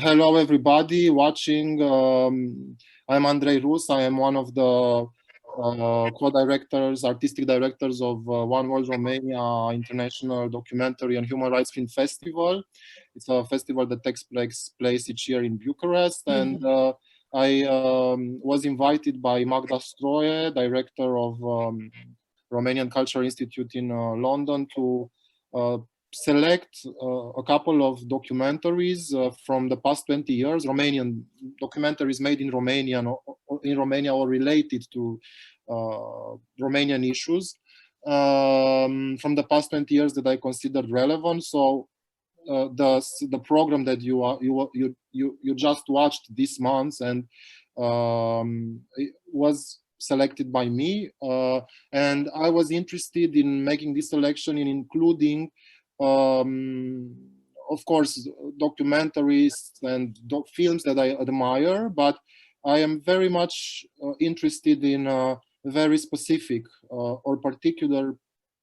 Hello, everybody watching. I'm Andrei Rus. I am one of the co-directors, artistic directors of One World Romania International Documentary and Human Rights Film Festival. It's a festival that takes place each year in Bucharest. And I was invited by Magda Stroie, director of Romanian Cultural Institute in London, to select a couple of documentaries from the past 20 years, Romanian documentaries made in Romania or related to Romanian issues from the past 20 years that I considered relevant. So the program that you just watched this month and it was selected by me, and I was interested in making this selection in including of course, documentaries and films that I admire, but I am very much interested in very specific or particular,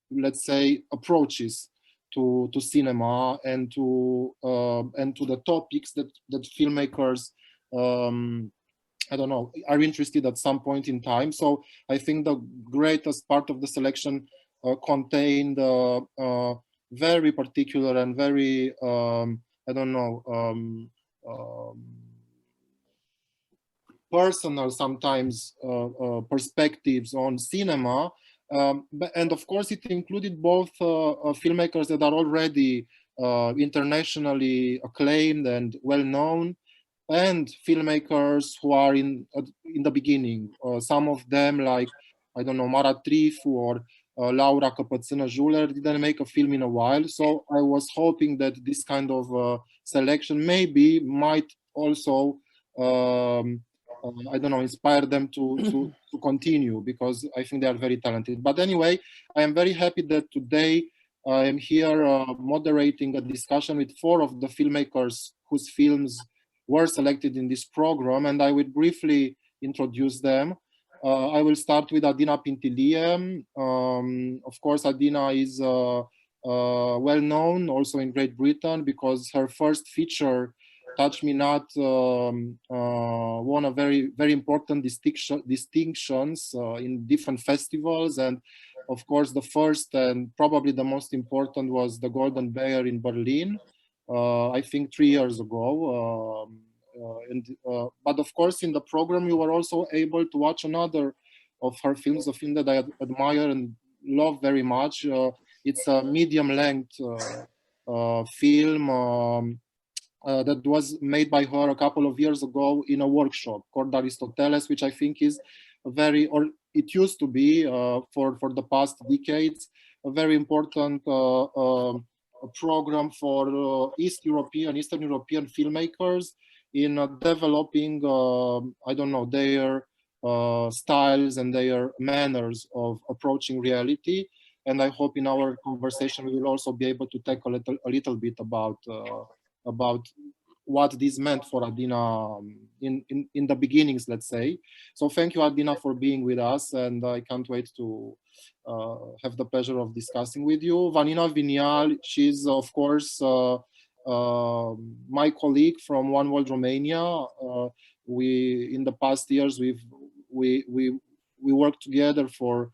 let's say, approaches to cinema and to the topics that filmmakers I don't know, are interested at some point in time. So I think the greatest part of the selection contained very particular and very, I don't know, personal sometimes perspectives on cinema. And of course, it included both filmmakers that are already internationally acclaimed and well-known, and filmmakers who are in the beginning. Some of them, like, I don't know, Mara Trifu or Laura Căpățână-Juler, didn't make a film in a while. So I was hoping that this kind of selection maybe might also, I don't know, inspire them to continue, because I think they are very talented. But anyway, I am very happy that today I am here moderating a discussion with 4 of the filmmakers whose films were selected in this program, and I will briefly introduce them. I will start with Adina Pintilie. Of course, Adina is well known also in Great Britain, because her first feature, Touch Me Not, won a very, very important distinctions in different festivals. And of course, the first and probably the most important was the Golden Bear in Berlin, I think 3 years ago. But of course, in the program, you were also able to watch another of her films, a film that I admire and love very much. It's a medium-length film that was made by her a couple of years ago in a workshop called Aristoteles, which I think is a very, or it used to be for the past decades, a very important program for Eastern European filmmakers in developing, I don't know, their styles and their manners of approaching reality. And I hope in our conversation we will also be able to talk a little bit about what this meant for Adina in the beginnings, let's say. So thank you, Adina, for being with us, and I can't wait to have the pleasure of discussing with you. Vanina Vignal, she's of course my colleague from One World Romania. We in the past years we worked together for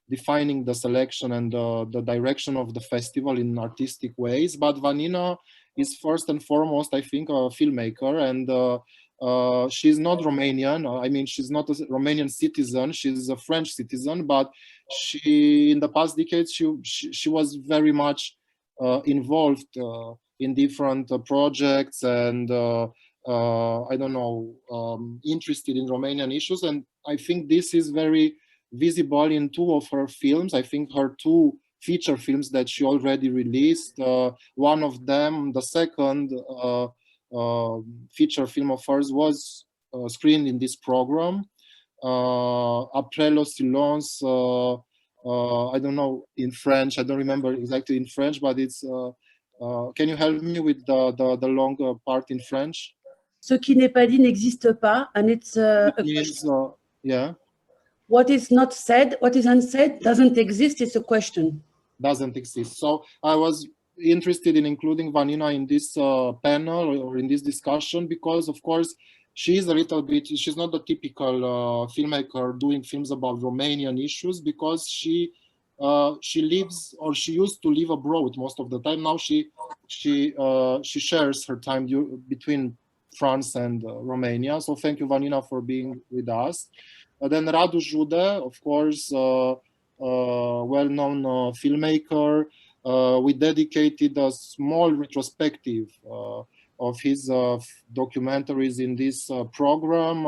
defining the selection and the direction of the festival in artistic ways. But Vanina is first and foremost, I think, a filmmaker, and she's not Romanian. I mean, she's not a Romanian citizen. She's a French citizen, but she, in the past decades, she was very much involved in different projects and I don't know, interested in Romanian issues. And I think this is very visible in 2 of her films. I think her 2 feature films that she already released. One of them, the second feature film of hers, was screened in this program. Après le silence, I don't know in French, I don't remember exactly in French, but it's, can you help me with the long part in French? Ce qui n'est pas dit n'existe pas, and it's yeah. What is not said, what is unsaid doesn't exist, it's a question. Doesn't exist. So I was interested in including Vanina in this panel or in this discussion because, of course, she's a little bit, she's not the typical filmmaker doing films about Romanian issues because she lives, or she used to live abroad most of the time. Now she shares her time between France and Romania. So thank you, Vanina, for being with us. Then Radu Jude, of course, well-known filmmaker. We dedicated a small retrospective of his documentaries in this program.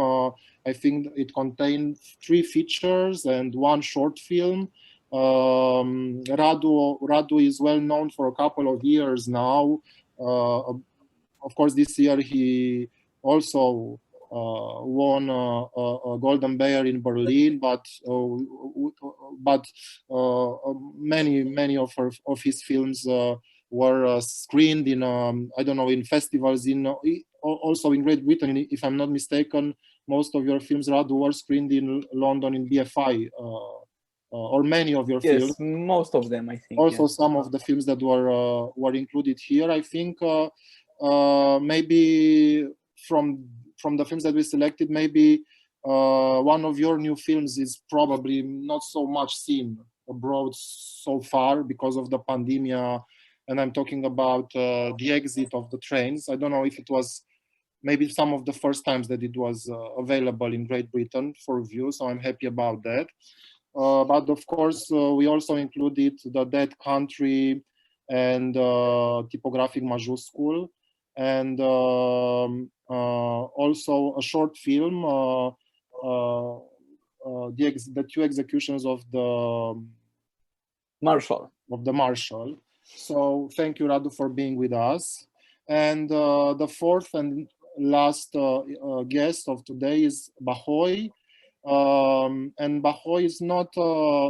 I think it contained 3 features and 1 short film. Radu is well known for a couple of years now. Of course, this year he also won a Golden Bear in Berlin, but many of his films were screened in I don't know, in festivals in also in Great Britain. If I'm not mistaken, most of your films, Radu, were screened in London in BFI. Or many of your films. Yes, most of them, I think. Also, some of the films that were included here. I think maybe from the films that we selected, maybe one of your new films is probably not so much seen abroad so far because of the pandemic, and I'm talking about The Exit of the Trains. I don't know if it was maybe some of the first times that it was available in Great Britain for view, so I'm happy about that. But of course, we also included The Dead Country and Typographic Majuscul, and also a short film, the 2 executions of the Marshall. So thank you, Radu, for being with us. And the 4th and last guest of today is Bahoi. And Bahoi is not,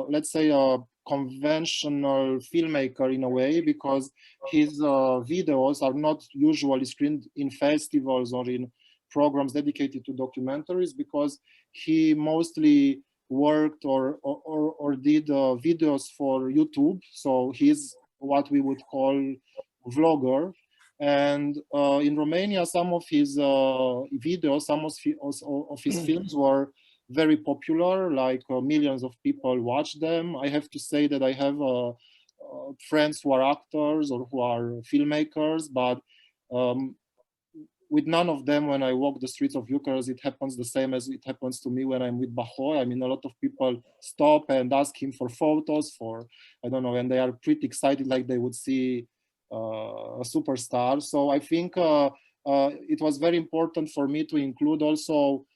let's say, a conventional filmmaker in a way, because his videos are not usually screened in festivals or in programs dedicated to documentaries, because he mostly worked or did videos for YouTube. So he's what we would call vlogger. And in Romania, some of his videos, some of his films were very popular, like millions of people watch them. I have to say that I have friends who are actors or who are filmmakers, but with none of them, when I walk the streets of Bucharest, it happens the same as it happens to me when I'm with Bahoi. I mean, a lot of people stop and ask him for photos, for, I don't know, and they are pretty excited, like they would see a superstar. So I think it was very important for me to include also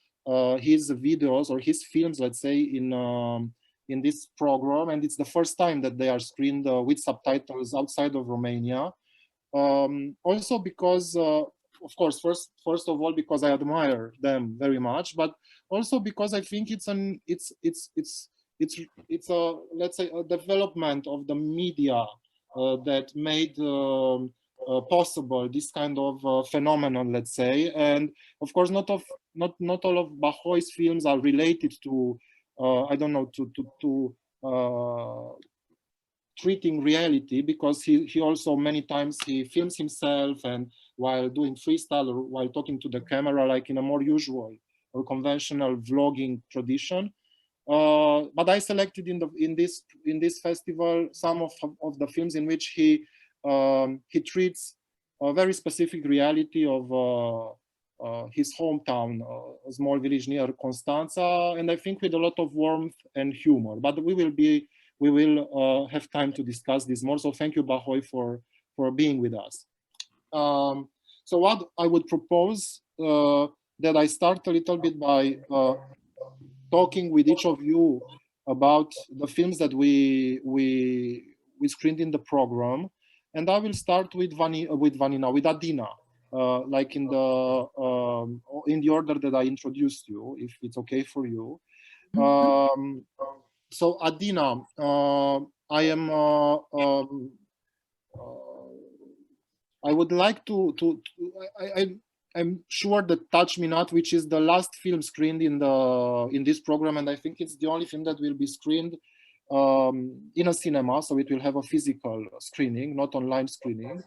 his videos or his films, let's say, in this program. And it's the first time that they are screened with subtitles outside of Romania. Also because, of course, first of all, because I admire them very much, but also because I think it's a, let's say, a development of the media that made possible this kind of phenomenon, let's say. And of course, not all of Bahoi's films are related to, I don't know, to treating reality, because he also many times he films himself and while doing freestyle or while talking to the camera, like in a more usual or conventional vlogging tradition. But I selected in this festival some of the films in which he treats a very specific reality of his hometown, a small village near Constanța, and I think with a lot of warmth and humor. But we will have time to discuss this more. So thank you, Bahoi, for being with us. So what I would propose that I start a little bit by talking with each of you about the films that we screened in the program, and I will start with with Adina, like in the order that I introduced you, if it's okay for you. So Adina, I would like I'm sure that Touch Me Not, which is the last film screened in this program, and I think it's the only film that will be screened in a cinema, so it will have a physical screening, not online screening.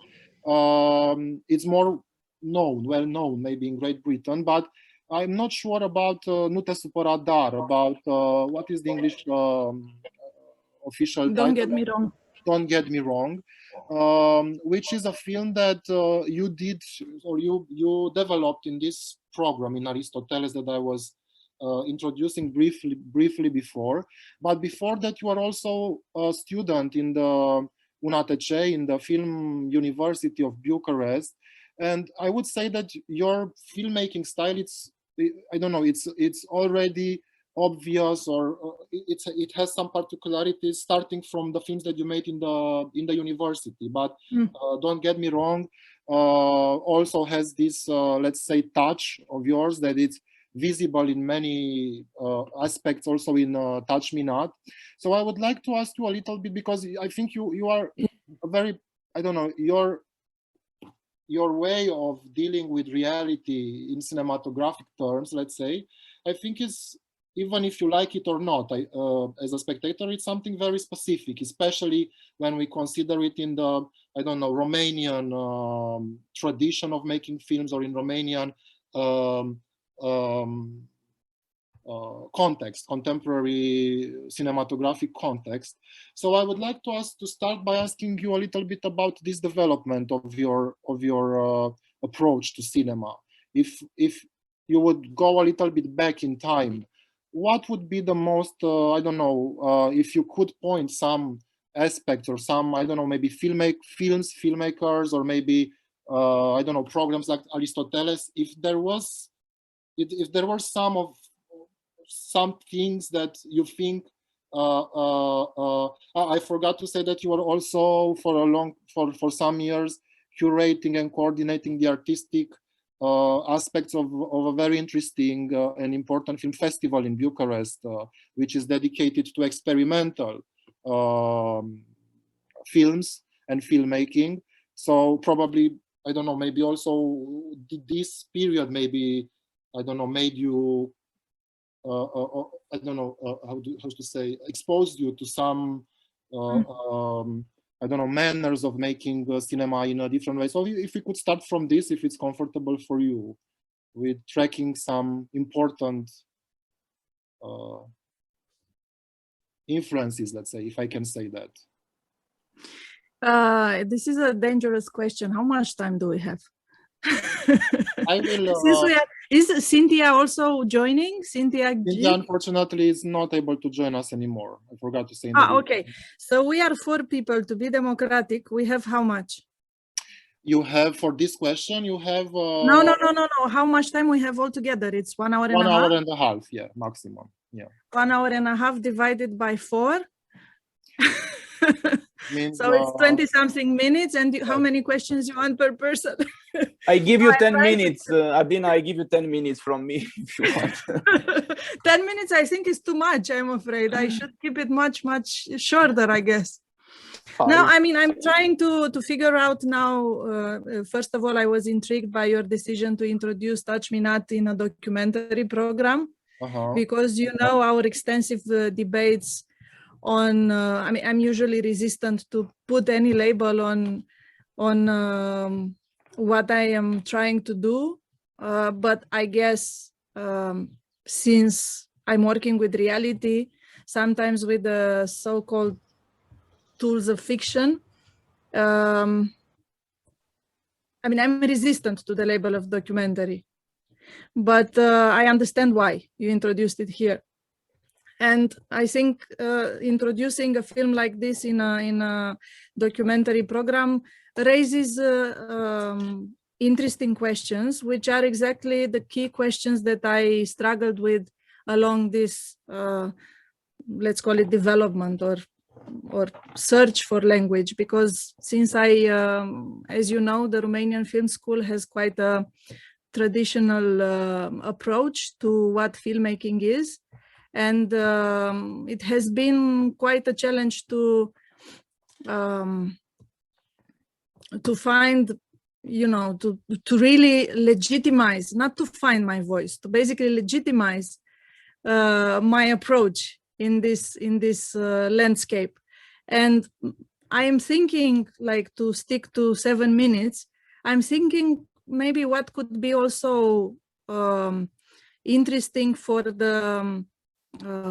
It's more known, well known, maybe in Great Britain, but I'm not sure about Nu te supăra dar, about what is the English official title? Don't Get Me Wrong. Don't Get Me Wrong, which is a film that you did, or you developed in this program in Aristoteles that I was introducing briefly before. But before that, you are also a student in the UNATC, in the Film University of Bucharest. And I would say that your filmmaking style, I don't know, it's already obvious, or it has some particularities starting from the films that you made in the university. But don't get me wrong, also has this let's say touch of yours that it's visible in many aspects, also in Touch Me Not. So I would like to ask you a little bit, because I think you are a very, I don't know, your way of dealing with reality in cinematographic terms, let's say, I think is, even if you like it or not, as a spectator, it's something very specific, especially when we consider it in the, I don't know, Romanian tradition of making films, or in Romanian context, contemporary cinematographic context. So I would like to start by asking you a little bit about this development of your approach to cinema. If you would go a little bit back in time, what would be the most, I don't know, if you could point some aspects or some, I don't know, maybe filmmakers, or maybe, I don't know, programs like Aristoteles, if there were some things that you think, I forgot to say that you were also for some years curating and coordinating the artistic aspects of a very interesting and important film festival in Bucharest, which is dedicated to experimental films and filmmaking. So probably, I don't know, maybe also this period, maybe, I don't know, made you, I don't know how to say, exposed you to some, I don't know, manners of making cinema in a different way. So if we could start from this, if it's comfortable for you, with tracking some important influences, let's say, if I can say that. This is a dangerous question. How much time do we have? I will. Is Cynthia also joining? Cynthia unfortunately is not able to join us anymore. I forgot to say. Okay. So we are 4 people. To be democratic, we have how much? You have, for this question, you have... No. How much time we have altogether? It's 1 hour and a half? 1 hour and a half, yeah, maximum. Yeah. 1 hour and a half divided by 4. Means, so it's 20-something minutes. And how many questions you want per person? I give you 10 minutes. Adina, I give you 10 minutes from me if you want. 10 minutes, I think, is too much, I'm afraid. I should keep it much shorter, I guess. Now, I mean, I'm trying to figure out now, first of all, I was intrigued by your decision to introduce Touch Me Not in a documentary program, because, you know, our extensive debates on, I mean, I'm usually resistant to put any label on what I am trying to do. But I guess since I'm working with reality, sometimes with the so-called tools of fiction, I mean, I'm resistant to the label of documentary, but I understand why you introduced it here. And I think introducing a film like this in a documentary program raises interesting questions, which are exactly the key questions that I struggled with along this, let's call it development or search for language, because since as you know, the Romanian Film School has quite a traditional approach to what filmmaking is. And it has been quite a challenge to find, you know, to really legitimize, not to find my voice, to basically legitimize my approach in this landscape. And I am thinking, like, to stick to 7 minutes, I'm thinking maybe what could be also interesting for the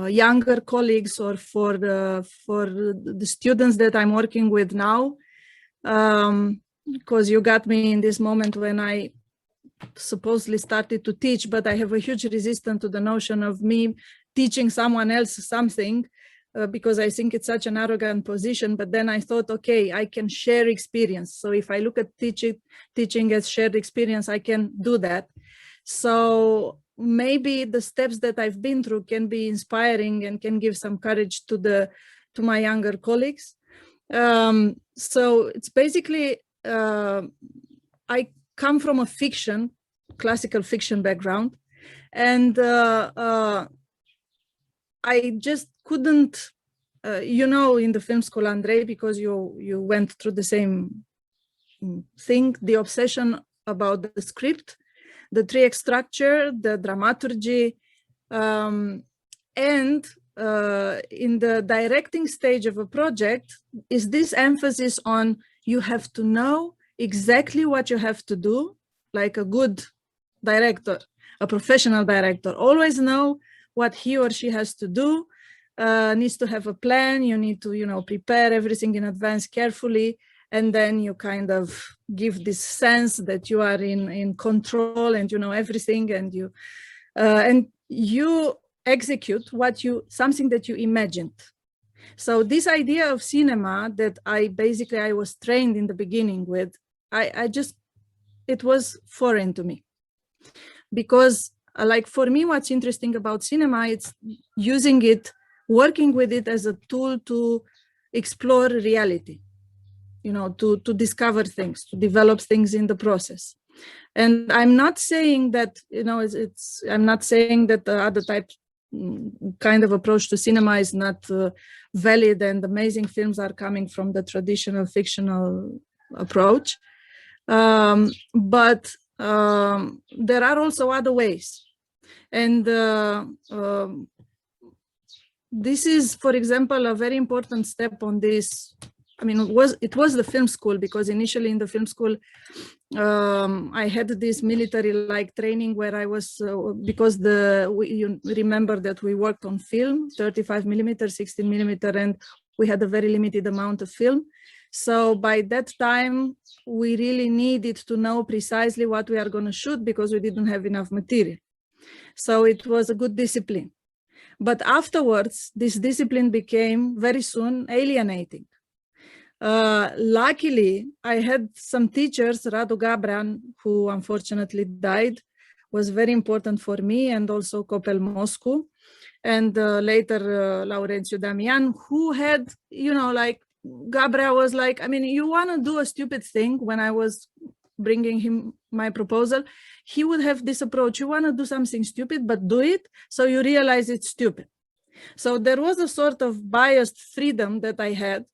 younger colleagues, or for the students that I'm working with now, because you got me in this moment when I supposedly started to teach, but I have a huge resistance to the notion of me teaching someone else something, because I think it's such an arrogant position. But then I thought, okay, I can share experience. So if I look at teaching as shared experience, I can do that. So maybe the steps that I've been through can be inspiring and can give some courage to my younger colleagues. So it's basically, I come from a classical fiction background, and I just couldn't, you know, in the film school, Andrei, because you went through the same thing, the obsession about the script, the 3-act structure, the dramaturgy, and in the directing stage of a project is this emphasis on you have to know exactly what you have to do, like a good director, a professional director, always know what he or she has to do, needs to have a plan. You need to, you know, prepare everything in advance carefully, and then you kind of give this sense that you are in control and you know everything, and you execute something that you imagined. So this idea of cinema that I was trained in the beginning with, it was foreign to me, because like for me, what's interesting about cinema, it's using it, working with it as a tool to explore reality, you know, to discover things, to develop things in the process. And I'm not saying that, you know, I'm not saying that the other kind of approach to cinema is not valid, and amazing films are coming from the traditional fictional approach. But there are also other ways. And this is, for example, a very important step on this. I mean, it was the film school, because initially in the film school, I had this military-like training where I was, because you remember that we worked on film, 35 millimeter, 16 millimeter, and we had a very limited amount of film. So by that time, we really needed to know precisely what we are going to shoot, because we didn't have enough material. So it was a good discipline. But afterwards, this discipline became very soon alienating. Luckily, I had some teachers, Radu Jude, who unfortunately died, was very important for me, and also Copel Moscu, and later Laurențiu Damian, who had, you know, like, Gabriel was like, I mean, you want to do a stupid thing. When I was bringing him my proposal, he would have this approach. You want to do something stupid, but do it so you realize it's stupid. So there was a sort of biased freedom that I had.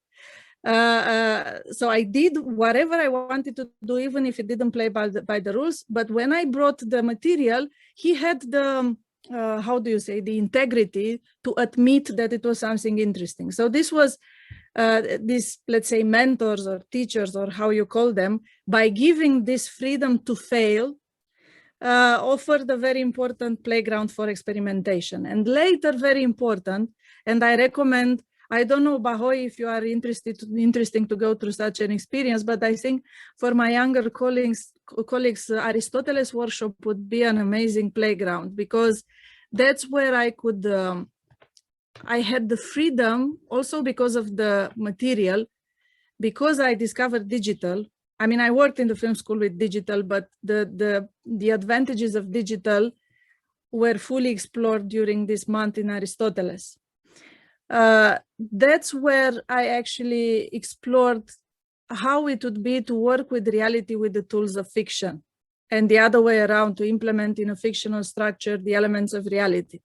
So I did whatever I wanted to do, even if it didn't play by the rules. But when I brought the material, he had the, how do you say, the integrity to admit that it was something interesting. So this was these, let's say, mentors or teachers, or how you call them, by giving this freedom to fail, offered a very important playground for experimentation. And later, very important, and I recommend, I don't know, Bahoi, if you are interesting to go through such an experience, but I think for my younger colleagues, Aristoteles workshop would be an amazing playground, because that's where I could, I had the freedom, also because of the material, because I discovered digital. I mean, I worked in the film school with digital, but the advantages of digital were fully explored during this month in Aristoteles. That's where I actually explored how it would be to work with reality with the tools of fiction, and the other way around, to implement in a fictional structure the elements of reality.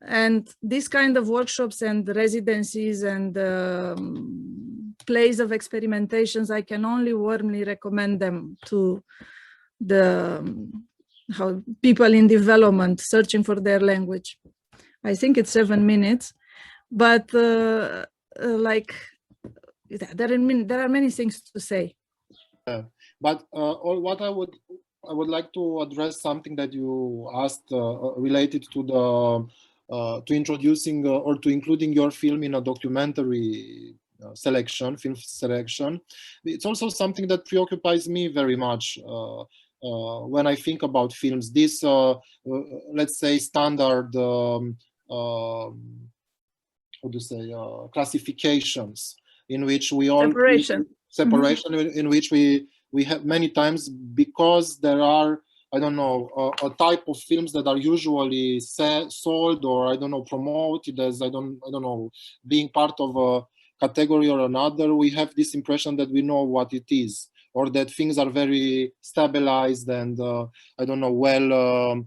And these kind of workshops and residencies and plays of experimentations, I can only warmly recommend them to the people in development searching for their language. I think it's 7 minutes, but like there are many things to say. But what I would like to address something that you asked related to the to introducing or to including your film in a documentary selection, film selection. It's also something that preoccupies me very much when I think about films. This, let's say, standard, how do you say, classifications in which we all separation in which we have many times, because there are, I don't know, a type of films that are usually sold or I don't know, promoted as I don't know, being part of a category or another. We have this impression that we know what it is, or that things are very stabilized and I don't know, well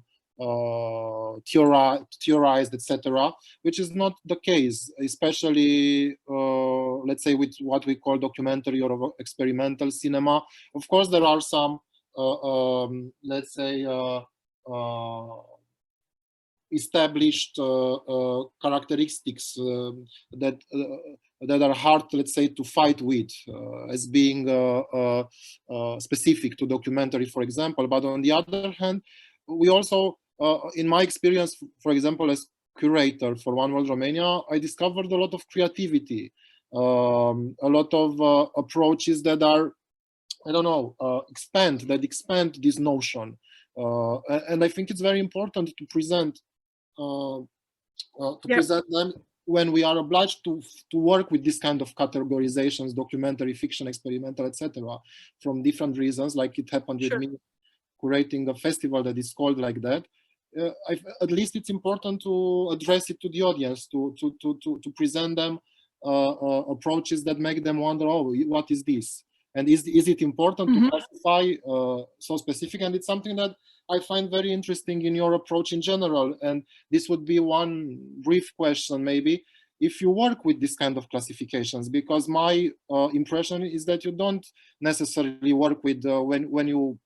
theorized, etc., which is not the case, especially let's say with what we call documentary or experimental cinema. Of course, there are some let's say established characteristics that are hard, let's say, to fight with as being specific to documentary, for example. But on the other hand, we also, in my experience, for example, as curator for One World Romania, I discovered a lot of creativity, a lot of approaches that are, I don't know, expand this notion. And I think it's very important to present present them when we are obliged to work with this kind of categorizations, documentary, fiction, experimental, etc., from different reasons, like it happened with me curating a festival that is called like that. At least it's important to address it to the audience, to present them approaches that make them wonder, oh, what is this? And is it important to classify so specific? And it's something that I find very interesting in your approach in general. And this would be one brief question, maybe, if you work with this kind of classifications, because my impression is that you don't necessarily work with when you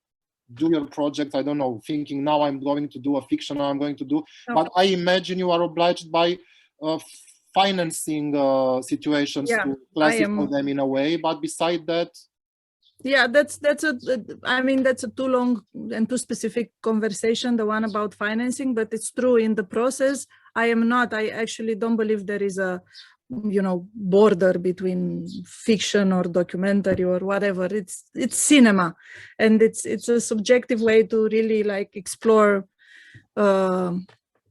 do your project, I don't know, thinking now I'm going to do a fiction, now I'm going to do, but I imagine you are obliged by financing situations to classify them in a way. But beside that, that's a too long and too specific conversation, the one about financing, but it's true in the process. I actually don't believe there is a border between fiction or documentary or whatever. It's cinema, and it's a subjective way to really like explore a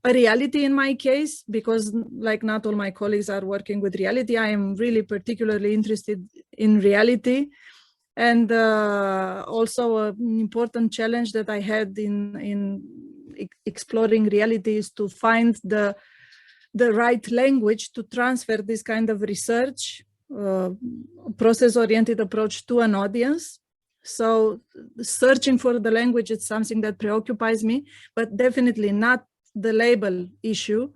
reality in my case, because like not all my colleagues are working with reality. I am really particularly interested in reality. And also an important challenge that I had in exploring reality is to find the right language to transfer this kind of research, process-oriented approach to an audience. So searching for the language is something that preoccupies me, but definitely not the label issue.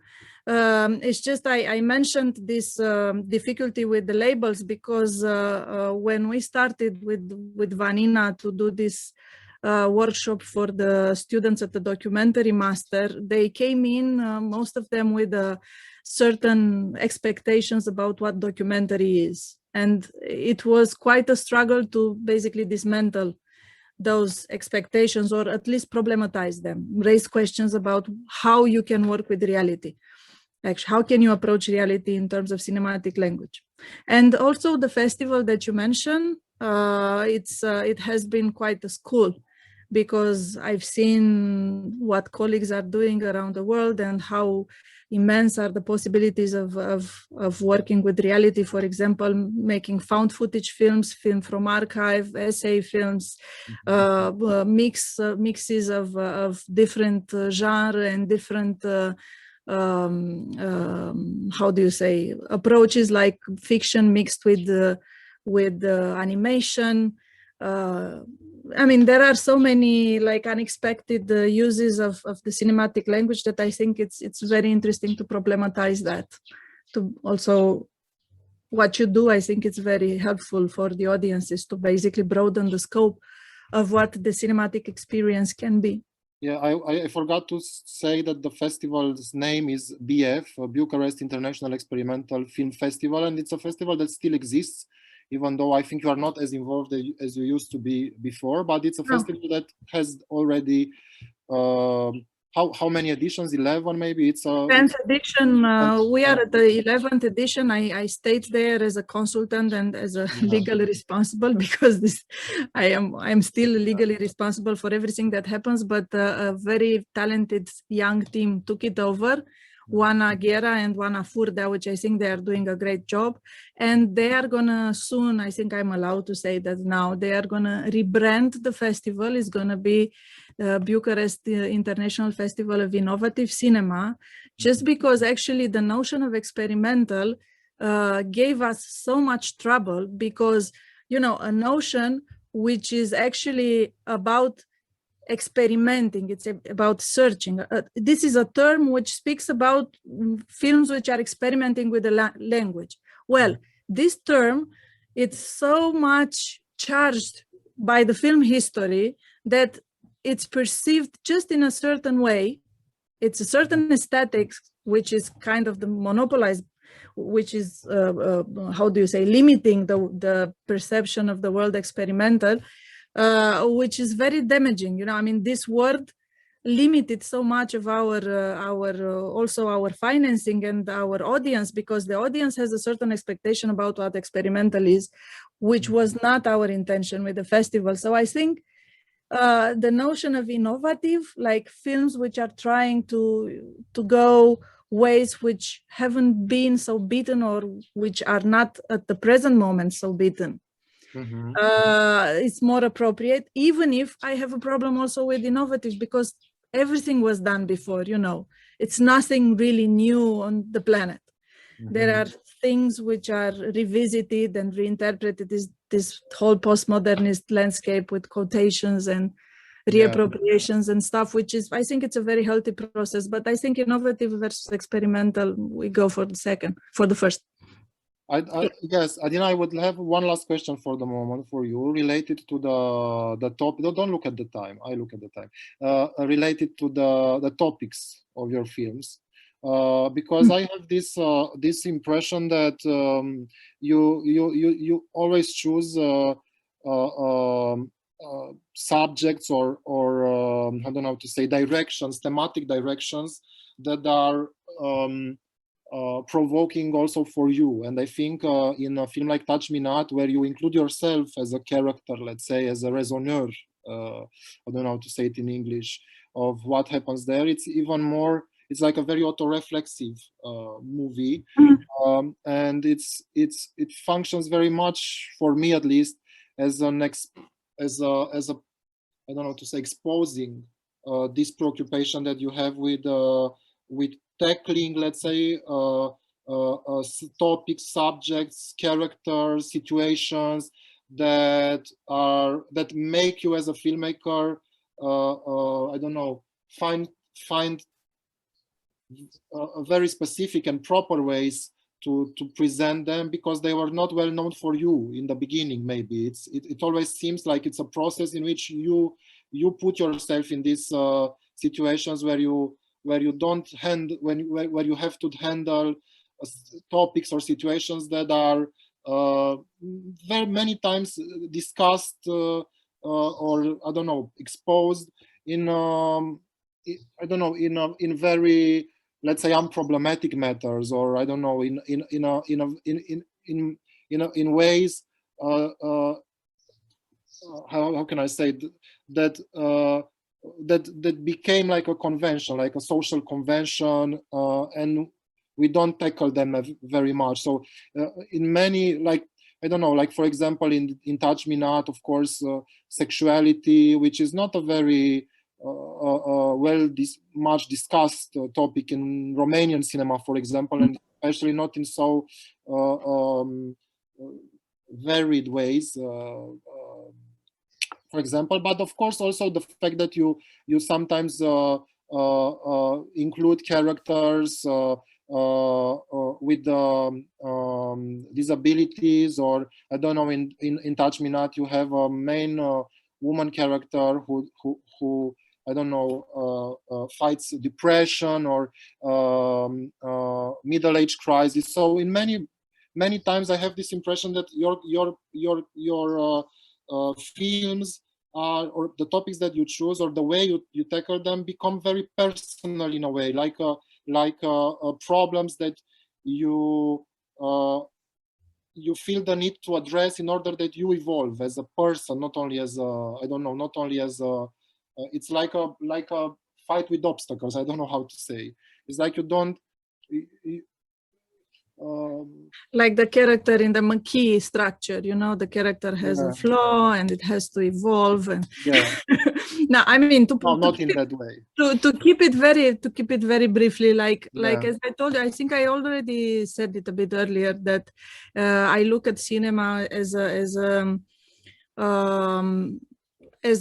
It's just I mentioned this difficulty with the labels because when we started with Vanina to do this workshop for the students at the documentary master, they came in, most of them with certain expectations about what documentary is. And it was quite a struggle to basically dismantle those expectations, or at least problematize them, raise questions about how you can work with reality. Actually, how can you approach reality in terms of cinematic language? And also the festival that you mentioned, it has been quite a school, because I've seen what colleagues are doing around the world and how immense are the possibilities of working with reality. For example, making found footage films, film from archive, essay films, mixes of different genre and different how do you say, approaches, like fiction mixed with animation. I mean, there are so many like unexpected uses of the cinematic language that I think it's very interesting to problematize that. To also, what you do, I think it's very helpful for the audiences to basically broaden the scope of what the cinematic experience can be. Yeah, I forgot to say that the festival's name is BF, Bucharest International Experimental Film Festival, and it's a festival that still exists, even though I think you are not as involved as you used to be before, but it's a festival that has already, how many editions? 11 maybe? It's a 10th edition. We are at the 11th edition. I stayed there as a consultant and as a legally responsible, because I'm still legally responsible for everything that happens, but a very talented young team took it over. Oana Ghera and Oana Furdea, which I think they are doing a great job. And they are gonna soon, I think I'm allowed to say that now, they are gonna rebrand the festival. It's gonna be Bucharest International Festival of Innovative Cinema, just because actually the notion of experimental gave us so much trouble, because, you know, a notion which is actually about experimenting, it's about searching. This is a term which speaks about films which are experimenting with the language. Well, this term, it's so much charged by the film history that it's perceived just in a certain way. It's a certain aesthetics, which is kind of the monopolized, which is, how do you say, limiting the perception of the world experimental, which is very damaging. You know, I mean, this word limited so much of also our financing and our audience, because the audience has a certain expectation about what experimental is, which was not our intention with the festival. So I think the notion of innovative, like films which are trying to go ways which haven't been so beaten, or which are not at the present moment so beaten, it's more appropriate, even if I have a problem also with innovative, because everything was done before, you know. It's nothing really new on the planet. There are things which are revisited and reinterpreted, this whole postmodernist landscape with quotations and reappropriations and stuff, which is, I think it's a very healthy process. But I think innovative versus experimental, we go for the first. Yes, Adina, I would have one last question for the moment for you, related to the topic. Don't look at the time. I look at the time. Related to the topics of your films, because I have this impression that you always choose subjects or I don't know how to say, directions, thematic directions that are provoking also for you. And I think in a film like Touch Me Not, where you include yourself as a character, let's say as a raisonneur, I don't know how to say it in English, of what happens there, it's even more, it's like a very auto-reflexive movie. And it functions very much, for me at least, as a I don't know how to say, exposing this preoccupation that you have with tackling, let's say, topics, subjects, characters, situations that make you as a filmmaker, I don't know, find very specific and proper ways to present them, because they were not well known for you in the beginning. Maybe it always seems like it's a process in which you put yourself in these situations where you don't where you have to handle topics or situations that are very many times discussed or I don't know, exposed in I don't know, in very, let's say, unproblematic matters, or I don't know, in ways how can I say that that became like a convention, like a social convention, and we don't tackle them very much. So in many, like, I don't know, like, for example, in Touch Me Not, of course, sexuality, which is not a very much discussed topic in Romanian cinema, for example, and especially not in so varied ways, for example. But of course, also the fact that you sometimes include characters with disabilities, or I don't know, in Touch Me Not, you have a main woman character who I don't know, fights depression or middle-age crisis. So in many times I have this impression that your films or the topics that you choose or the way you tackle them become very personal in a way, like problems that you feel the need to address in order that you evolve as a person, not only as a, I don't know, not only as a, it's like a fight with obstacles. I don't know how to say. It's like you don't. Like the character in the Maquis structure, you know, the character has a flaw and it has to evolve. And now, I mean, not in that way. To keep it very briefly, like as I told you, I think I already said it a bit earlier that I look at cinema as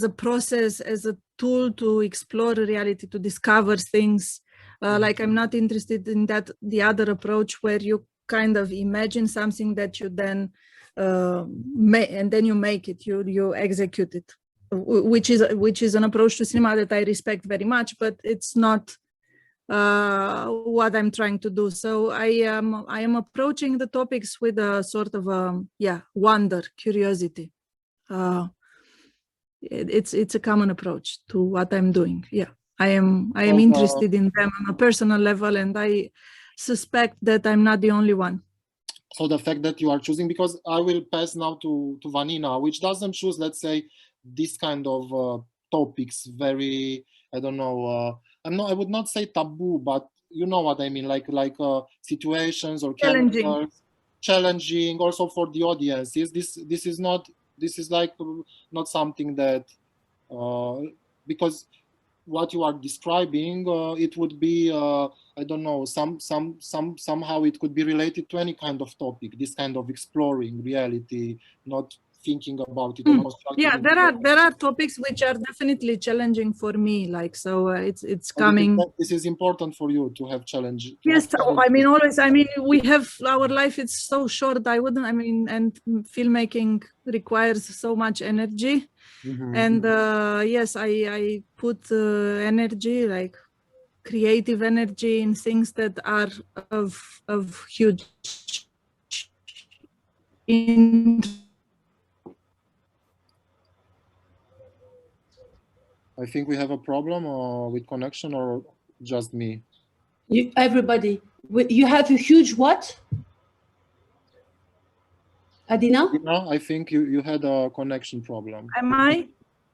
a process, as a tool to explore reality, to discover things. Like I'm not interested in the other approach where you kind of imagine something that you then and then you make it, you execute it, which is an approach to cinema that I respect very much, but it's not what I'm trying to do. So I am approaching the topics with a sort of wonder, curiosity. It's a common approach to what I'm doing. Yeah. I am interested in them on a personal level, and I suspect that I'm not the only one. So the fact that you are choosing, because I will pass now to Vanina, which doesn't choose, let's say, this kind of topics, very, I don't know, I would not say taboo, but you know what I mean, like situations or challenging also for the audience. This is like not something that, because what you are describing, it would be, I don't know, somehow it could be related to any kind of topic, this kind of exploring reality, not thinking about it. Yeah, there are topics which are definitely challenging for me, like, so it's coming. This is important for you to have challenge. Yes, I mean, always, I mean, we have our life, it's so short, and filmmaking requires so much energy. And yes, I put energy, like creative energy, in things that are of huge interest. I think we have a problem with connection, or just me? Everybody, you have a huge what? Adina? I think you had a connection problem. Am I?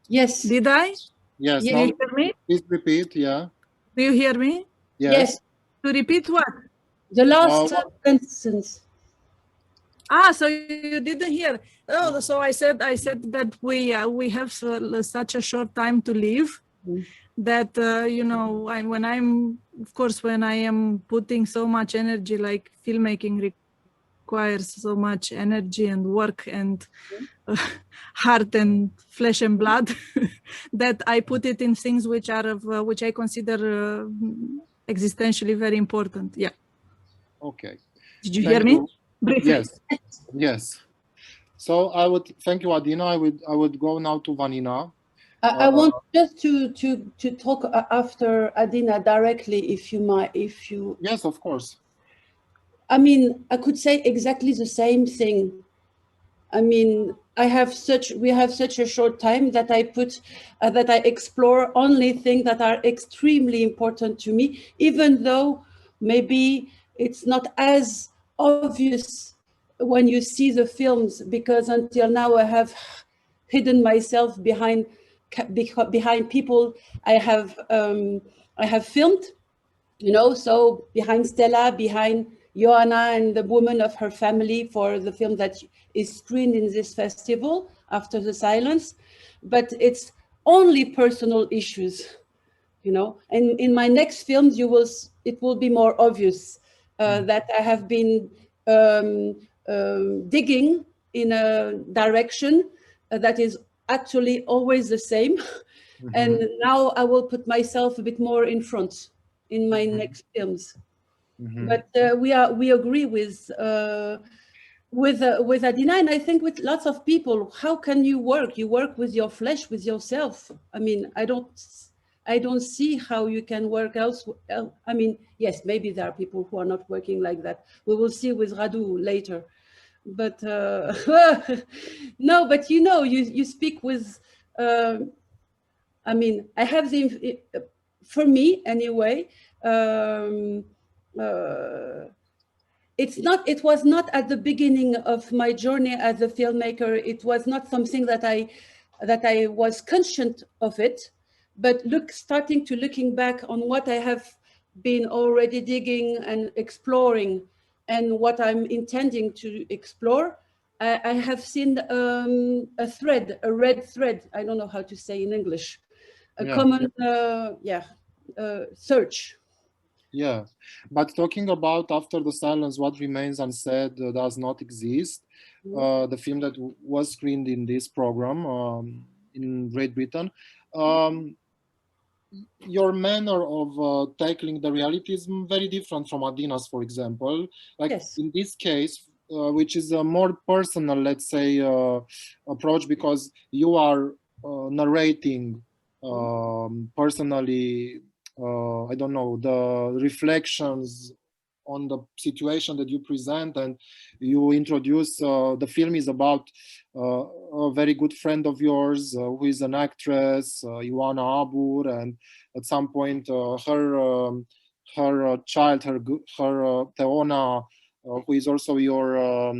Yes. Did I? Yes. Do you hear me? Please repeat, yeah. Do you hear me? Yes. To repeat what? The last sentence. So you didn't hear. Oh, so I said that we have such a short time to live, that you know, when I am putting so much energy, like filmmaking requires so much energy and work and heart and flesh and blood, that I put it in things which are which I consider existentially very important. Yeah. Okay. Did you hear me? Briefly. Yes. So I would thank you, Adina. I would go now to Vanina. I want just to talk after Adina directly, if you might, Yes, of course. I mean, I could say exactly the same thing. I mean, we have such a short time that I explore only things that are extremely important to me, even though maybe it's not as obvious when you see the films, because until now I have hidden myself behind people I have filmed, you know, so behind Stella, behind Joanna and the woman of her family for the film that is screened in this festival, After the Silence. But it's only personal issues, you know. And in my next films, it will be more obvious that I have been digging in a direction that is actually always the same. And now I will put myself a bit more in front in my next films. But we agree with Adina, and I think with lots of people. How can you work? You work with your flesh, with yourself. I mean, I I don't see how you can work else. I mean, yes, maybe there are people who are not working like that. We will see with Radu later. But no, but you know, you speak with, I mean, I have the, for me anyway, it was not at the beginning of my journey as a filmmaker. It was not something that I was conscious of it, but starting to looking back on what I have been already digging and exploring and what I'm intending to explore, I have seen a thread, a red thread. I don't know how to say in English, a common, search. Yeah, but talking about After the Silence, What Remains Unsaid Does Not Exist, the film that was screened in this program in Great Britain, your manner of tackling the reality is very different from Adina's, for example. Like in this case, which is a more personal, let's say, approach, because you are narrating personally, I don't know, the reflections on the situation that you present, and you introduce, the film is about a very good friend of yours who is an actress, Ioana Abur, and at some point her child, her Teona, who is also your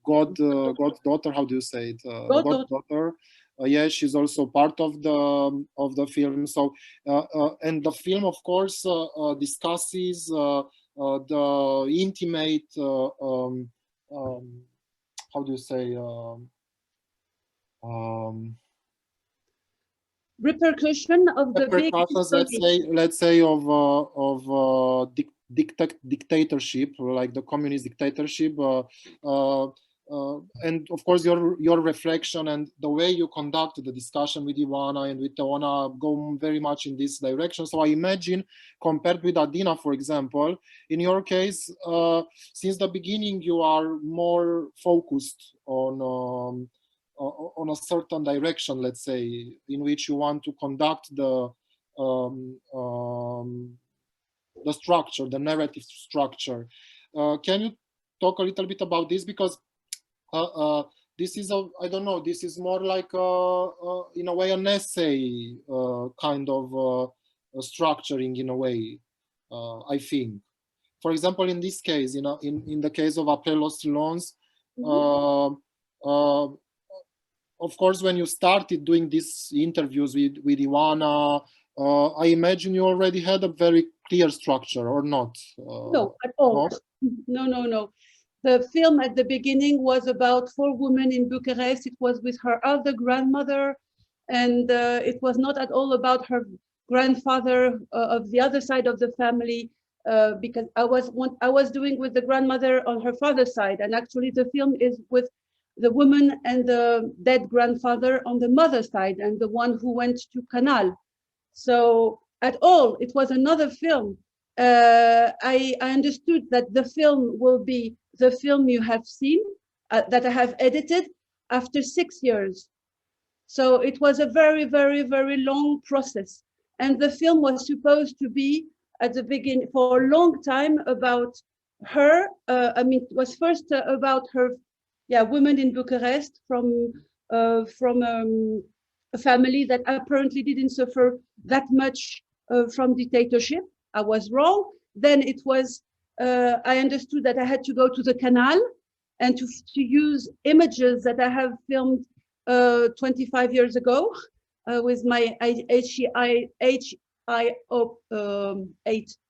goddaughter, how do you say it? Goddaughter. Yeah, she's also part of the film. So and the film, of course, discusses the intimate, how do you say, repercussion of the big history. let's say of dictatorship, like the communist dictatorship, and of course your reflection and the way you conduct the discussion with Ioana and with Teona go very much in this direction. So I imagine, compared with Adina, for example, in your case, since the beginning you are more focused on a certain direction, let's say, in which you want to conduct the structure, the narrative structure. Can you talk a little bit about this? Because this is I don't know, this is more like in a way an essay kind of structuring, in a way, I think. For example, in this case, you know, in the case of Après los Silons, of course, when you started doing these interviews with Ioana, I imagine you already had a very clear structure, or not? No, at all. No. The film at the beginning was about 4 women in Bucharest. It was with her other grandmother, and it was not at all about her grandfather of the other side of the family, because I was doing with the grandmother on her father's side, and actually the film is with the woman and the dead grandfather on the mother's side, and the one who went to Canal. So at all, it was another film. I understood that the film will be the film you have seen, that I have edited after 6 years. So it was a very, very, very long process. And the film was supposed to be at the beginning for a long time about her. I mean, it was first about her, women in Bucharest from a family that apparently didn't suffer that much from dictatorship. I was wrong. Then it was, I understood that I had to go to the Canal and to use images that I have filmed 25 years ago with my HI8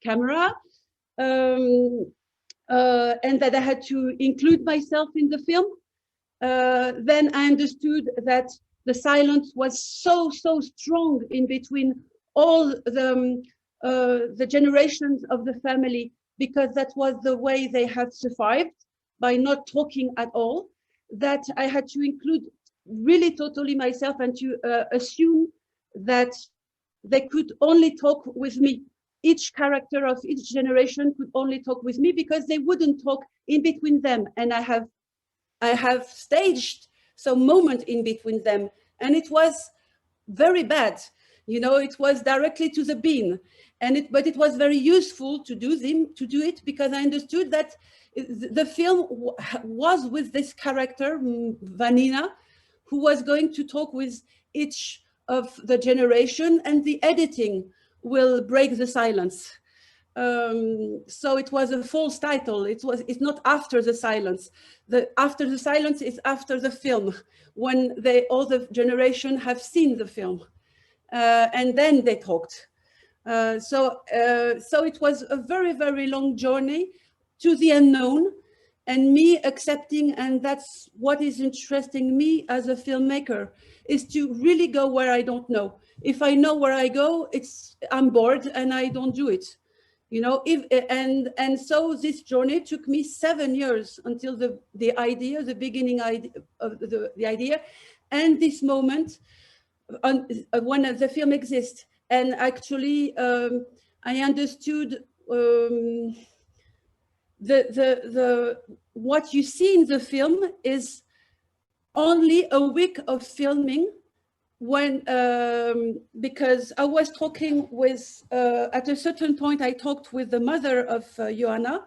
camera. And that I had to include myself in the film. Then I understood that the silence was so strong in between all the generations of the family, because that was the way they had survived, by not talking at all, that I had to include really totally myself and to assume that they could only talk with me. Each character of each generation could only talk with me because they wouldn't talk in between them. And I have staged some moment in between them, and it was very bad You know, it was directly to the bin, but it was very useful to do it, because I understood that the film was with this character, Vanina, who was going to talk with each of the generation, and the editing will break the silence. So it was a false title. It's not after the silence. After the silence is after the film, when all the generation have seen the film, and then they talked. So it was a very, very long journey to the unknown, and me accepting, and that's what is interesting me as a filmmaker, is to really go where I don't know. If I know where I go, I'm bored and I don't do it. You know, and so this journey took me 7 years until the beginning idea of the idea, and this moment when the film exists. And actually, I understood what you see in the film is only a week of filming, when because I was talking with at a certain point I talked with the mother of Joanna,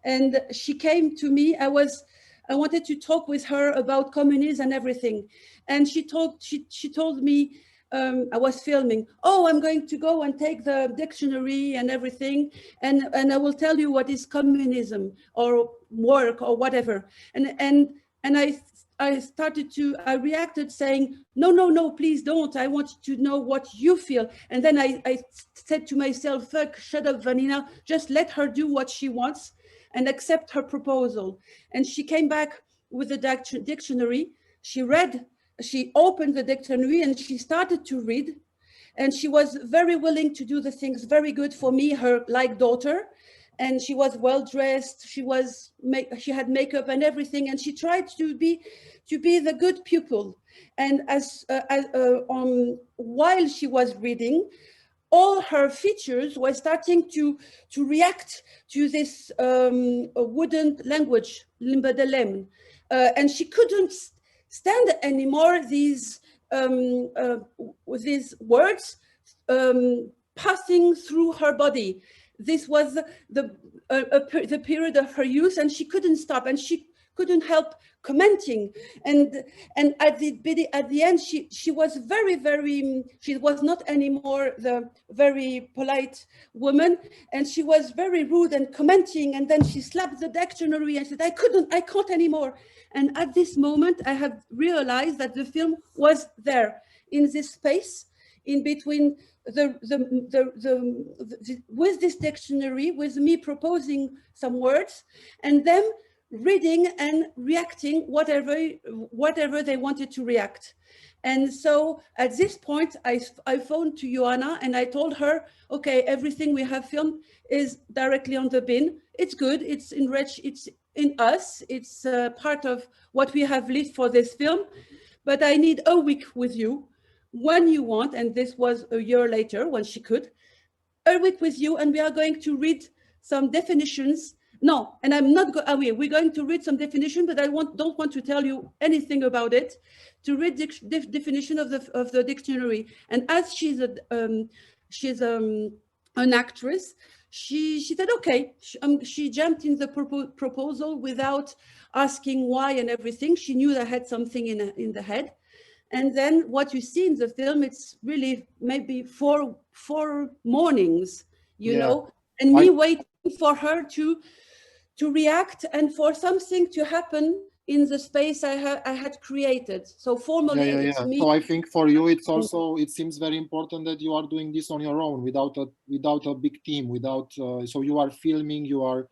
and she came to me. I wanted to talk with her about communism and everything, and she told me, I was filming, oh, I'm going to go and take the dictionary and everything, and I will tell you what is communism or work or whatever. And I reacted saying, no, please don't. I want to know what you feel. And then I said to myself, fuck, shut up, Vanina, just let her do what she wants and accept her proposal. And she came back with the dictionary. She opened the dictionary and she started to read. And she was very willing to do the things very good for me, her like daughter. And she was well dressed. She had makeup and everything. And she tried to be the good pupil. And while she was reading, all her features were starting to react to this wooden language, limba de lem, and she couldn't stand anymore these words passing through her body. This was the period of her youth, and she couldn't stop, and she couldn't help commenting. And at the end, she was she was not anymore the very polite woman, and she was very rude and commenting. And then she slapped the dictionary and said, I can't anymore. And at this moment, I have realized that the film was there in this space in between with this dictionary, with me proposing some words, and them reading and reacting whatever they wanted to react. And so at this point, I phoned to Joanna and I told her, okay, everything we have filmed is directly on the bin. It's good, it's enriched, it's in us, it's part of what we have lived for this film, but I need a week with you when you want. And this was a year later when she could, a week with you, and we are going to read some definitions. No, and I'm not we're going to read some definition, but I don't want to tell you anything about it, to read definition of the dictionary. And as she's an actress, she said, okay. She jumped in the proposal without asking why and everything. She knew I had something in the head. And then what you see in the film, it's really maybe four mornings, you know, and me waiting for her to react and for something to happen in the space I had created. So formally, it's me. So I think for you, it's also, it seems very important that you are doing this on your own, without a big team, so you are filming, you are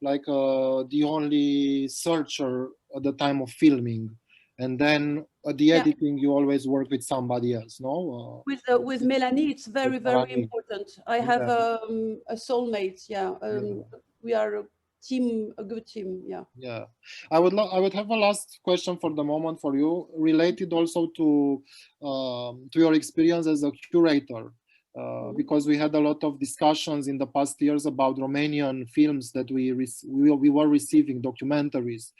like the only searcher at the time of filming. And then at the editing, you always work with somebody else, no? With Melanie, it's very, very important. I have a soulmate, we are a good team, Yeah, I would have a last question for the moment for you, related also to your experience as a curator, because we had a lot of discussions in the past years about Romanian films that we were receiving, documentaries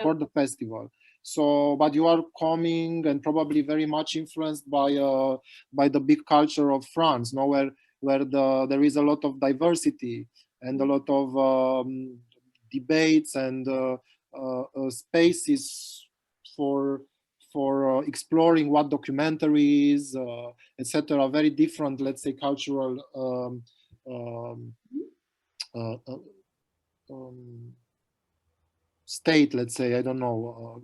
for the festival. So, but you are coming and probably very much influenced by the big culture of France, no, where there is a lot of diversity and a lot of debates and spaces for exploring what documentary is, etc. Very different, let's say, cultural state, let's say, I don't know,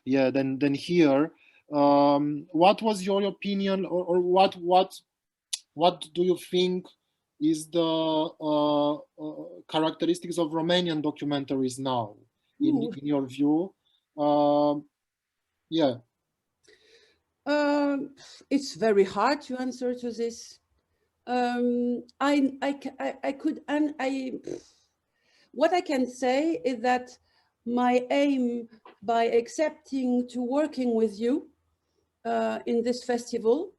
yeah, then here. What was your opinion, or what do you think is the characteristics of Romanian documentaries now, in your view? Yeah. It's very hard to answer to this. What I can say is that my aim by accepting to working with you in this festival,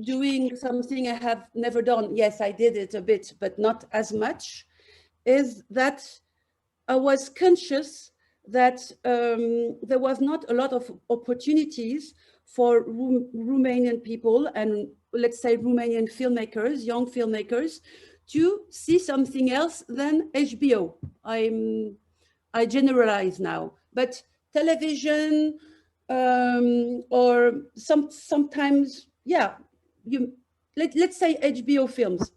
doing something I have never done, yes, I did it a bit, but not as much, is that I was conscious that there was not a lot of opportunities for Romanian people and, let's say, Romanian filmmakers, young filmmakers, to see something else than HBO. I generalize now, but television or sometimes, yeah, let's say HBO films,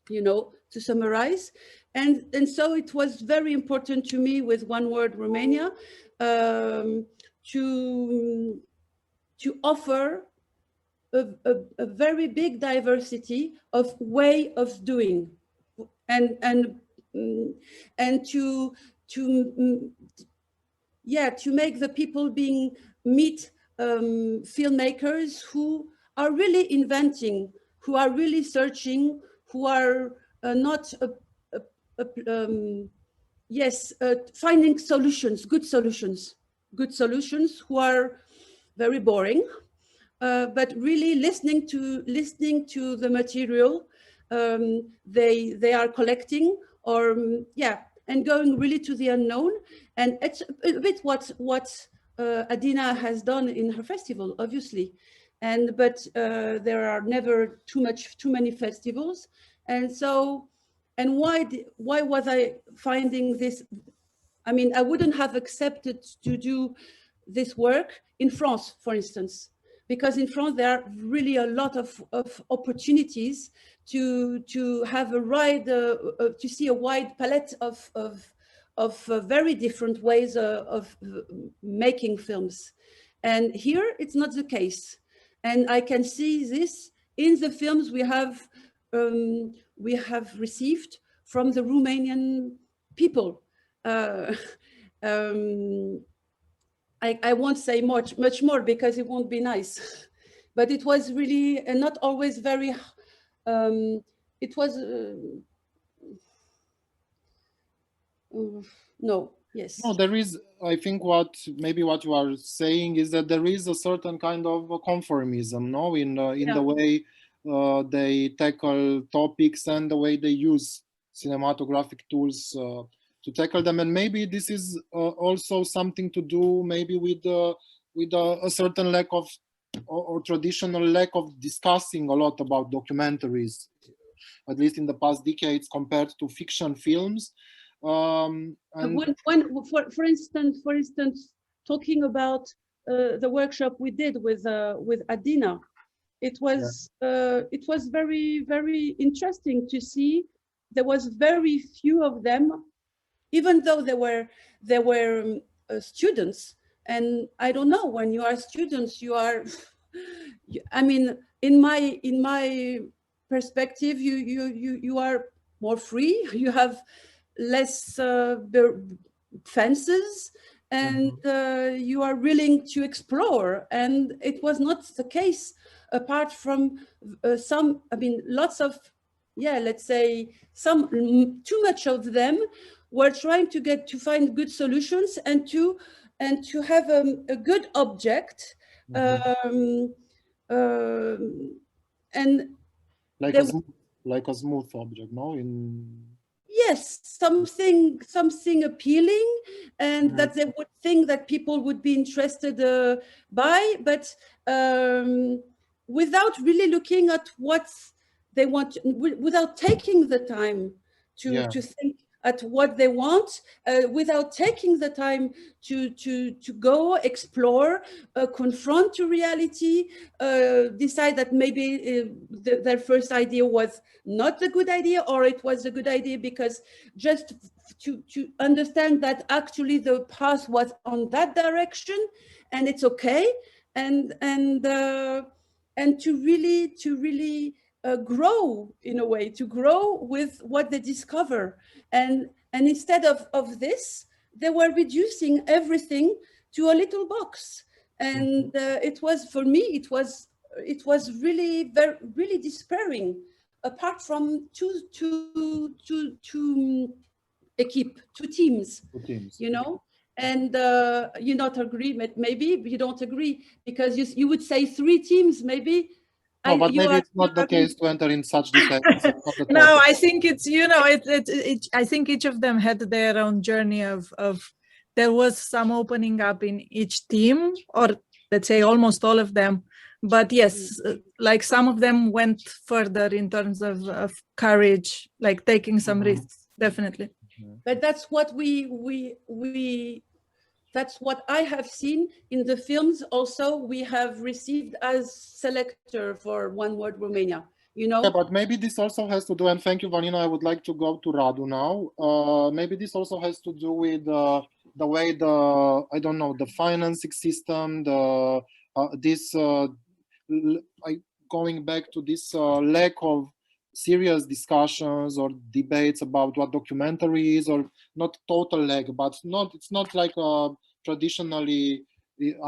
you know, to summarize. And so it was very important to me, with one word, Romania, to offer a very big diversity of way of doing, and to make the people meet filmmakers who are really inventing, who are really searching, who are not finding solutions, good solutions, who are very boring, but really listening to the material they are collecting, or and going really to the unknown. And it's a bit what Adina has done in her festival, obviously. But there are never too many festivals, and so. And why was I finding this? I mean, I wouldn't have accepted to do this work in France, for instance, because in France there are really a lot of opportunities to have a wide, to see a wide palette of very different ways of making films. And here it's not the case. And I can see this in the films we have received from the Romanian people. I won't say much more because it won't be nice, but it was really not always very. It was no. Yes. No, there is. I think what you are saying is that there is a certain kind of conformism, no, in the way they tackle topics and the way they use cinematographic tools to tackle them. And maybe this is also something to do maybe with a certain lack of, or traditional lack of discussing a lot about documentaries, at least in the past decades, compared to fiction films. And for instance, talking about the workshop we did with Adina, it was very, very interesting to see. There was very few of them, even though there were students. And I don't know, when you are students, you are. I mean, in my perspective, you are more free. You have less fences, and you are willing to explore. And it was not the case, apart from some. I mean, lots of, let's say, too much of them were trying to find good solutions and to have a good object, and like a smooth object, no? yes, something appealing, and that they would think that people would be interested by, but without really looking at what they want, without taking the time to think at what they want, without taking the time to go explore, confront to reality, decide that maybe their first idea was not a good idea, or it was a good idea because just to understand that actually the path was on that direction, and it's okay, and to really grow in a way, to grow with what they discover. And instead of this, they were reducing everything to a little box. And it was, for me, it was really really despairing, apart from two teams, you know. And you not agree, maybe you don't agree, because you would say 3 teams, maybe. No, but maybe it's not the case to enter in such details. No, I think it's, you know, I think each of them had their own journey of there was some opening up in each team, or let's say almost all of them. But yes, like some of them went further in terms of courage, like taking some risks, definitely. But that's what that's what I have seen in the films. Also, we have received as selector for One Word Romania, you know. Yeah, but maybe this also has to do, and thank you, Vanina, I would like to go to Radu now. Maybe this also has to do with the way I don't know, the financing system, going back to this lack of serious discussions or debates about what documentary is, or not total lack, but it's not like traditionally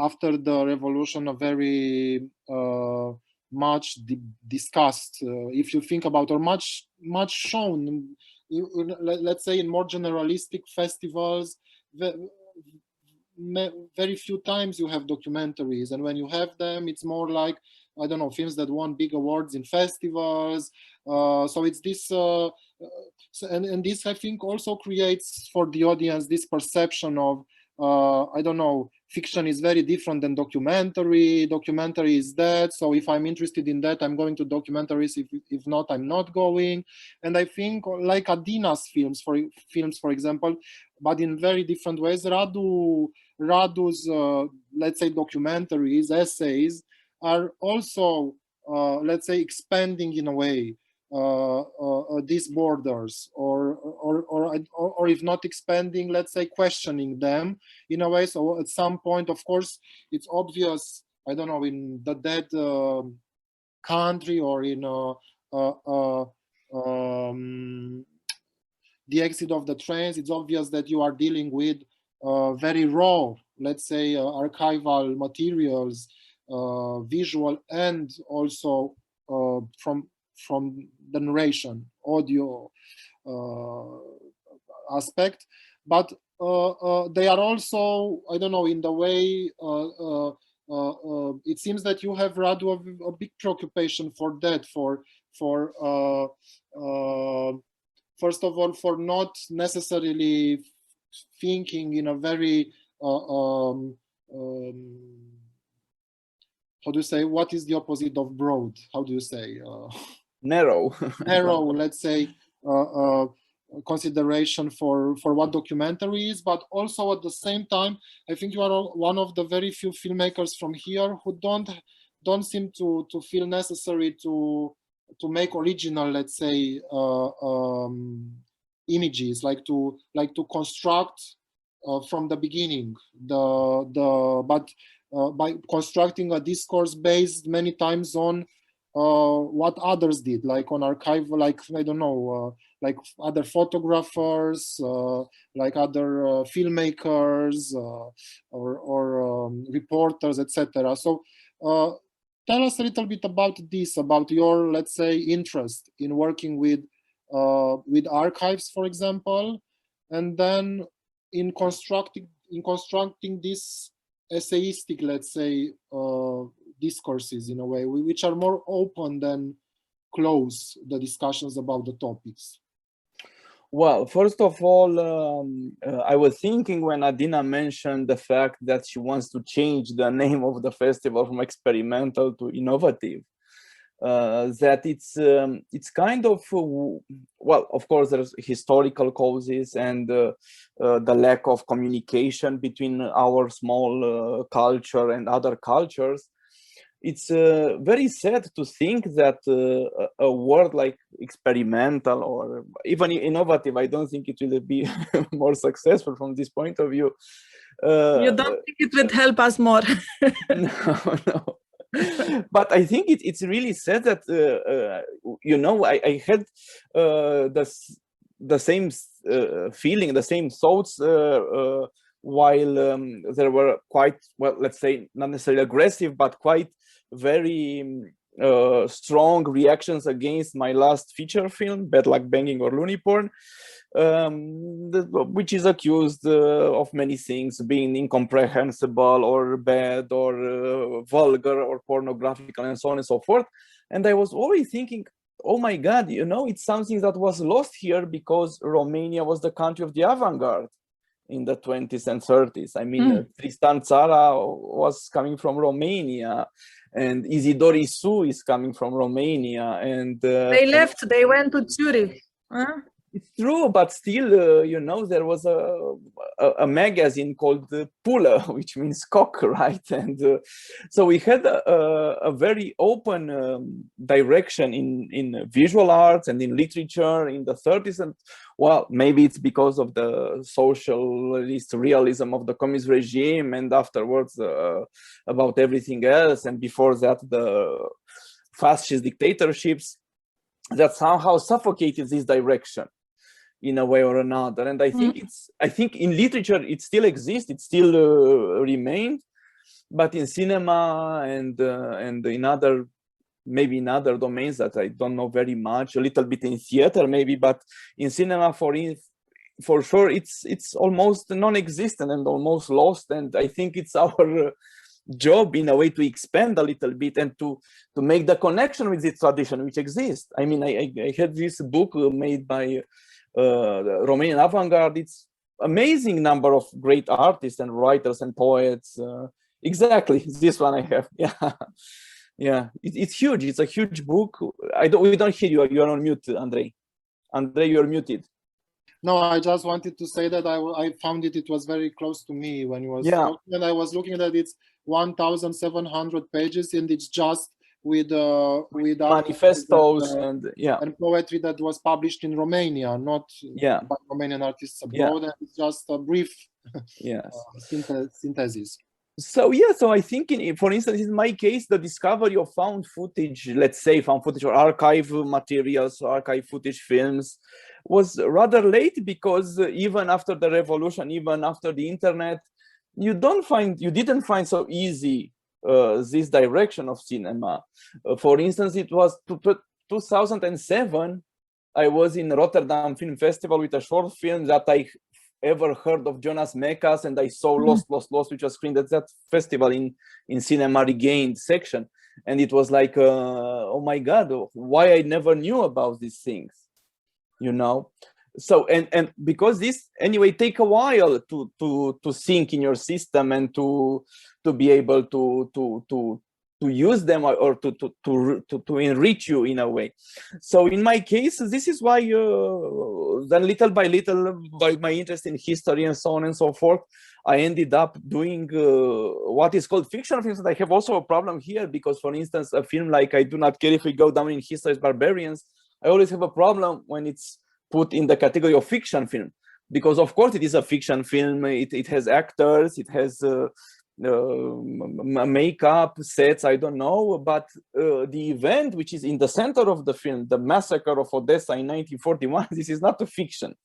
after the revolution a very much discussed, if you think about, or much shown, let's say in more generalistic festivals. Very few times you have documentaries, and when you have them, it's more like, I don't know, films that won big awards in festivals. So it's this, and this, I think, also creates for the audience this perception of, I don't know, fiction is very different than documentary. Documentary is that, so if I'm interested in that, I'm going to documentaries. If not, I'm not going. And I think, like Adina's films, for example, but in very different ways, Radu's, let's say, documentaries, essays, are also, let's say, expanding in a way these borders, or if not expanding, let's say, questioning them in a way. So at some point, of course, it's obvious, I don't know, in The Dead Country, or in The Exit of the Trains, it's obvious that you are dealing with very raw, let's say, archival materials, visual, and also from the narration, audio aspect. But they are also, I don't know, in the way, it seems that you have, Radu, a big preoccupation for that, first of all, for not necessarily thinking in a very, how do you say, what is the opposite of broad? How do you say? Narrow. Narrow, let's say, consideration for what documentary is, but also at the same time, I think you are one of the very few filmmakers from here who don't seem to feel necessary to make original, let's say, images, like to construct from the beginning but by constructing a discourse based many times on what others did, like on archival, like, I don't know, like other photographers, like other filmmakers, or reporters, etc. So tell us a little bit about this, about your, let's say, interest in working with archives, for example, and then in constructing this essayistic, let's say, discourses in a way, which are more open than close, the discussions about the topics. Well, first of all, I was thinking when Adina mentioned the fact that she wants to change the name of the festival from experimental to innovative, that it's kind of, well, of course, there's historical causes and the lack of communication between our small culture and other cultures. It's very sad to think that a word like experimental or even innovative, I don't think it will be more successful from this point of view. You don't think it would help us more? No. But I think it's really sad that, you know, I had the same feeling, the same thoughts while there were quite, well, let's say, not necessarily aggressive, but quite very strong reactions against my last feature film, Bad Luck Banging or Loony Porn, which is accused of many things, being incomprehensible or bad or vulgar or pornographic and so on and so forth. And I was always thinking, oh my God, you know, it's something that was lost here because Romania was the country of the avant-garde in the 20s and 30s. I mean, Tristan Tzara was coming from Romania, and Isidor Isu is coming from Romania. And they left, they went to Zurich. Huh? It's true, but still, you know, there was a magazine called Pula, which means cock, right? And so we had a very open direction in visual arts and in literature in the 30s. And well, maybe it's because of the socialist realism of the communist regime, and afterwards about everything else, and before that the fascist dictatorships that somehow suffocated this direction in a way or another. And I think in literature it still exists, it still remained, but in cinema and in other, maybe in other domains that I don't know very much, a little bit in theater maybe, but in cinema for sure it's almost non-existent and almost lost. And I think it's our job in a way to expand a little bit and to make the connection with this tradition which exists. I mean, I had this book made by the Romanian avant-garde. It's amazing number of great artists and writers and poets. Exactly, this one I have. Yeah, it's huge. It's a huge book. We don't hear you. You're on mute, Andrei. Andrei, you're muted. No, I just wanted to say that I found it was very close to me when you was talking, and I was looking at it. It's 1,700 pages, and it's just with manifestos and poetry that was published in Romania, not by Romanian artists abroad. And it's just a brief synthesis. So so I think, for instance, in my case, the discovery of found footage, let's say found footage or archive materials, archive footage films, was rather late, because even after the revolution, even after the internet, you didn't find so easy this direction of cinema. For instance, it was 2007. I was in Rotterdam Film Festival with a short film that I ever heard of, Jonas Mekas, and I saw Lost, which was screened at that festival in Cinema Regained section. And it was like, oh my God, why I never knew about these things, you know? So, and because this anyway take a while to sink in your system and to be able to use them or to enrich you in a way. So in my case, this is why then little by little, by my interest in history and so on and so forth, I ended up doing what is called fiction films. And I have also a problem here, because, for instance, a film like I Do Not Care If We Go Down in History as Barbarians, I always have a problem when it's put in the category of fiction film, because of course it is a fiction film. It has actors, it has makeup, sets, I don't know, but the event which is in the center of the film, the massacre of Odessa in 1941, this is not a fiction.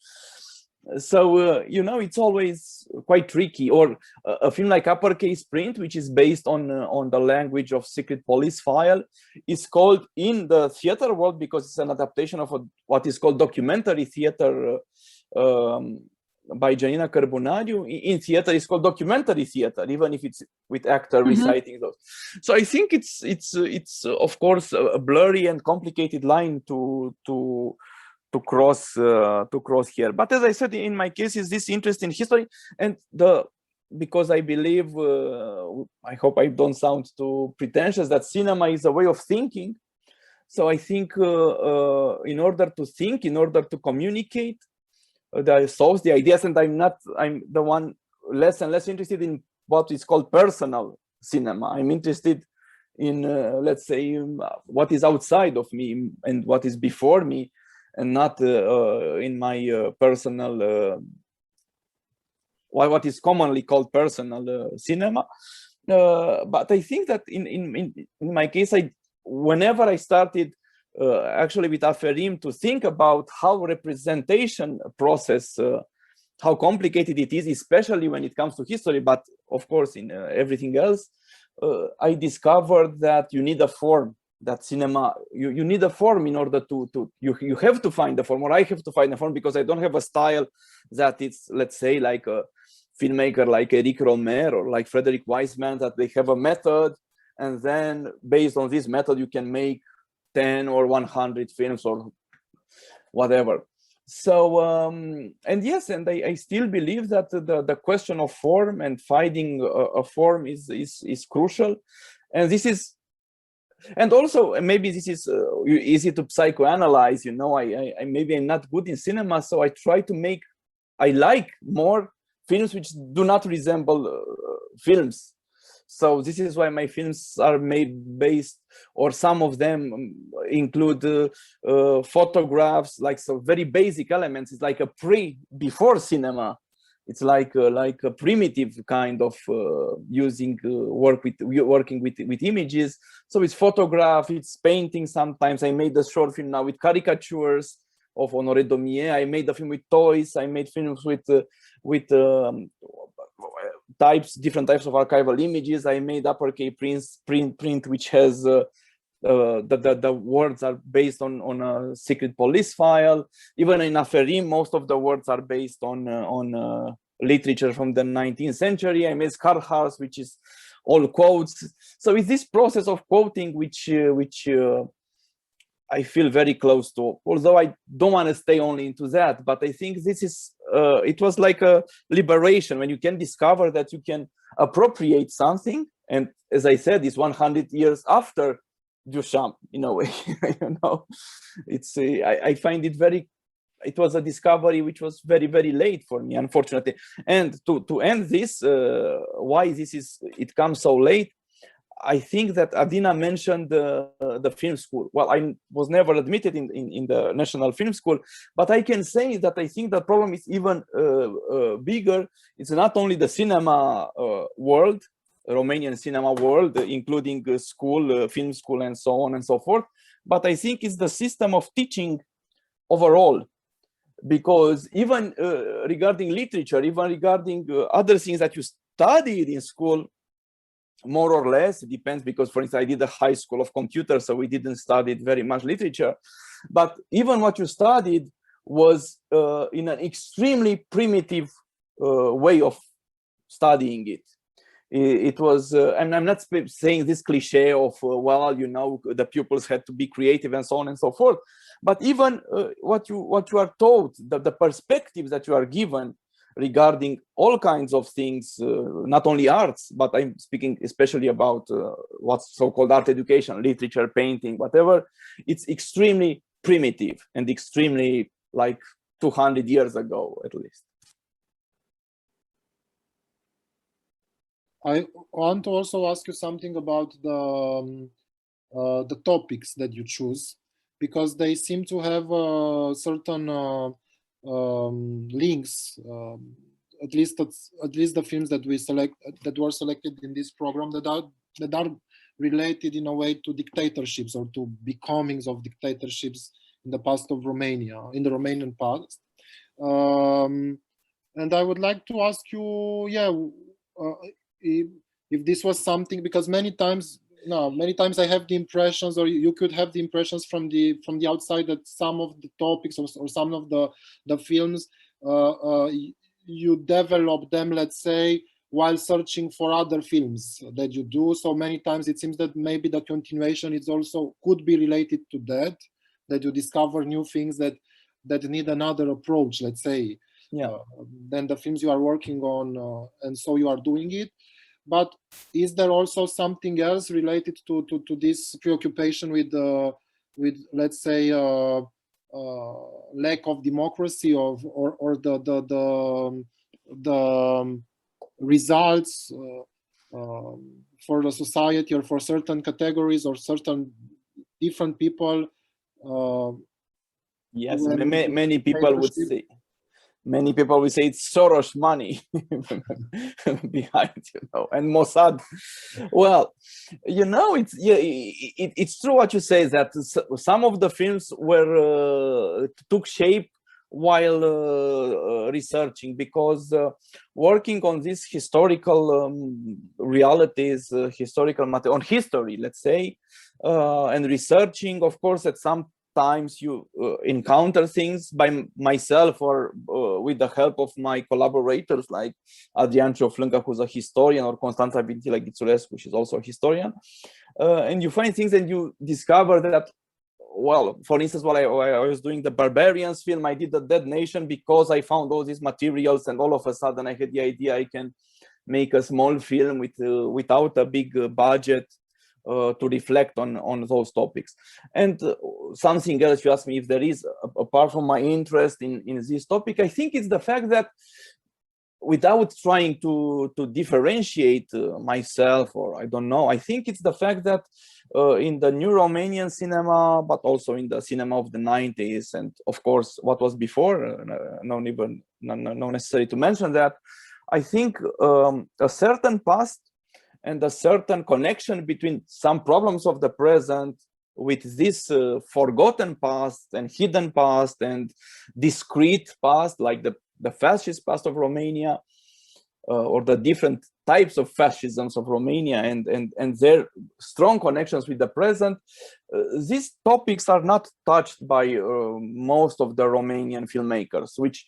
So you know, it's always quite tricky. Or a film like Uppercase Print, which is based on the language of Secret Police File, is called in the theater world, because it's an adaptation of what is called documentary theater by Janina Cărbunariu. In theater, it's called documentary theater, even if it's with actor reciting those. So I think it's of course a blurry and complicated line to cross here. But as I said, in my case, is this interest in history, and because I believe, I hope I don't sound too pretentious, that cinema is a way of thinking. So I think in order to think, in order to communicate the thoughts, the ideas, and I'm the one less and less interested in what is called personal cinema. I'm interested in, let's say, what is outside of me and what is before me, and not in my personal, what is commonly called personal cinema. But I think that in my case, whenever I started actually with Aferim to think about how representation process, how complicated it is, especially when it comes to history, but of course in everything else, I discovered that you need a form. That cinema, you need a form in order you have to find a form, or I have to find a form, because I don't have a style that it's, let's say, like a filmmaker like Eric Romer or like Frederick Wiseman, that they have a method, and then based on this method you can make 10 or 100 films or whatever. So and yes, and I still believe that the question of form and finding a form is crucial, and this is. And also, maybe this is easy to psychoanalyze, you know, I maybe I'm not good in cinema, so I try to I like more films which do not resemble films. So this is why my films are made based, or some of them include photographs, like so very basic elements. It's like a before cinema. It's like a primitive kind of working with images. So it's photograph, it's painting. Sometimes I made a short film now with caricatures of Honoré Daumier. I made a film with toys. I made films with different types of archival images. I made uppercase print which has the words are based on a secret police file. Even in Aferim, most of the words are based on literature from the 19th century. I made Scarhouse, which is all quotes. So it's this process of quoting which I feel very close to, although I don't want to stay only into that. But I think this is, it was like a liberation when you can discover that you can appropriate something. And as I said, it's 100 years after Duchamp, in a way. You know, it's I find it it was a discovery which was very, very late for me, unfortunately. And to end this, why it comes so late, I think that Adina mentioned the film school. Well, I was never admitted in the National Film School, but I can say that I think the problem is even bigger. It's not only the cinema world, Romanian cinema world, including school, film school, and so on and so forth, but I think it's the system of teaching overall. Because even regarding literature, even regarding other things that you studied in school, more or less, it depends, because for instance, I did a high school of computers, so we didn't study very much literature. But even what you studied was in an extremely primitive way of studying it. It was, and I'm not saying this cliche of, well, you know, the pupils had to be creative and so on and so forth. But even what you are taught, the perspectives that you are given regarding all kinds of things, not only arts, but I'm speaking especially about what's so-called art education, literature, painting, whatever. It's extremely primitive and extremely like 200 years ago, at least. I want to also ask you something about the topics that you choose, because they seem to have certain links. At least the films that were selected in this program that are related in a way to dictatorships or to becomings of dictatorships in the past of Romania, in the Romanian past. And I would like to ask you, if this was something, because many times I have the impressions, or you could have the impressions from the outside, that some of the topics or some of the films you develop them, let's say, while searching for other films that you do. So many times it seems that maybe the continuation is also could be related to that you discover new things that that need another approach, let's say, than the films you are working on, and so you are doing it. But is there also something else related to this preoccupation with let's say lack of democracy or the results for the society or for certain categories or certain different people? Yes, many people would say. Many people will say it's Soros money behind, and Mossad. Well, it's true what you say, that some of the films were took shape while researching, because working on these historical realities, historical matter, on history, let's say, and researching, of course, at some times you encounter things by myself or with the help of my collaborators like Adrian Cioflâncă, who's a historian, or Constanța Pintilie, which is also a historian, and you find things and you discover that, well, for instance, while I was doing the Barbarians film, I did the Dead Nation because I found all these materials, and all of a sudden I had the idea I can make a small film without a big budget to reflect on those topics. And something else, you asked me if there is, apart from my interest in this topic, I think it's the fact that, without trying to differentiate myself, or I don't know, I think it's the fact that in the new Romanian cinema, but also in the cinema of the 90s, and of course what was before, no necessary to mention that, I think a certain past and a certain connection between some problems of the present with this forgotten past and hidden past and discrete past, like the fascist past of Romania, or the different types of fascisms of Romania, and their strong connections with the present. These topics are not touched by most of the Romanian filmmakers, which,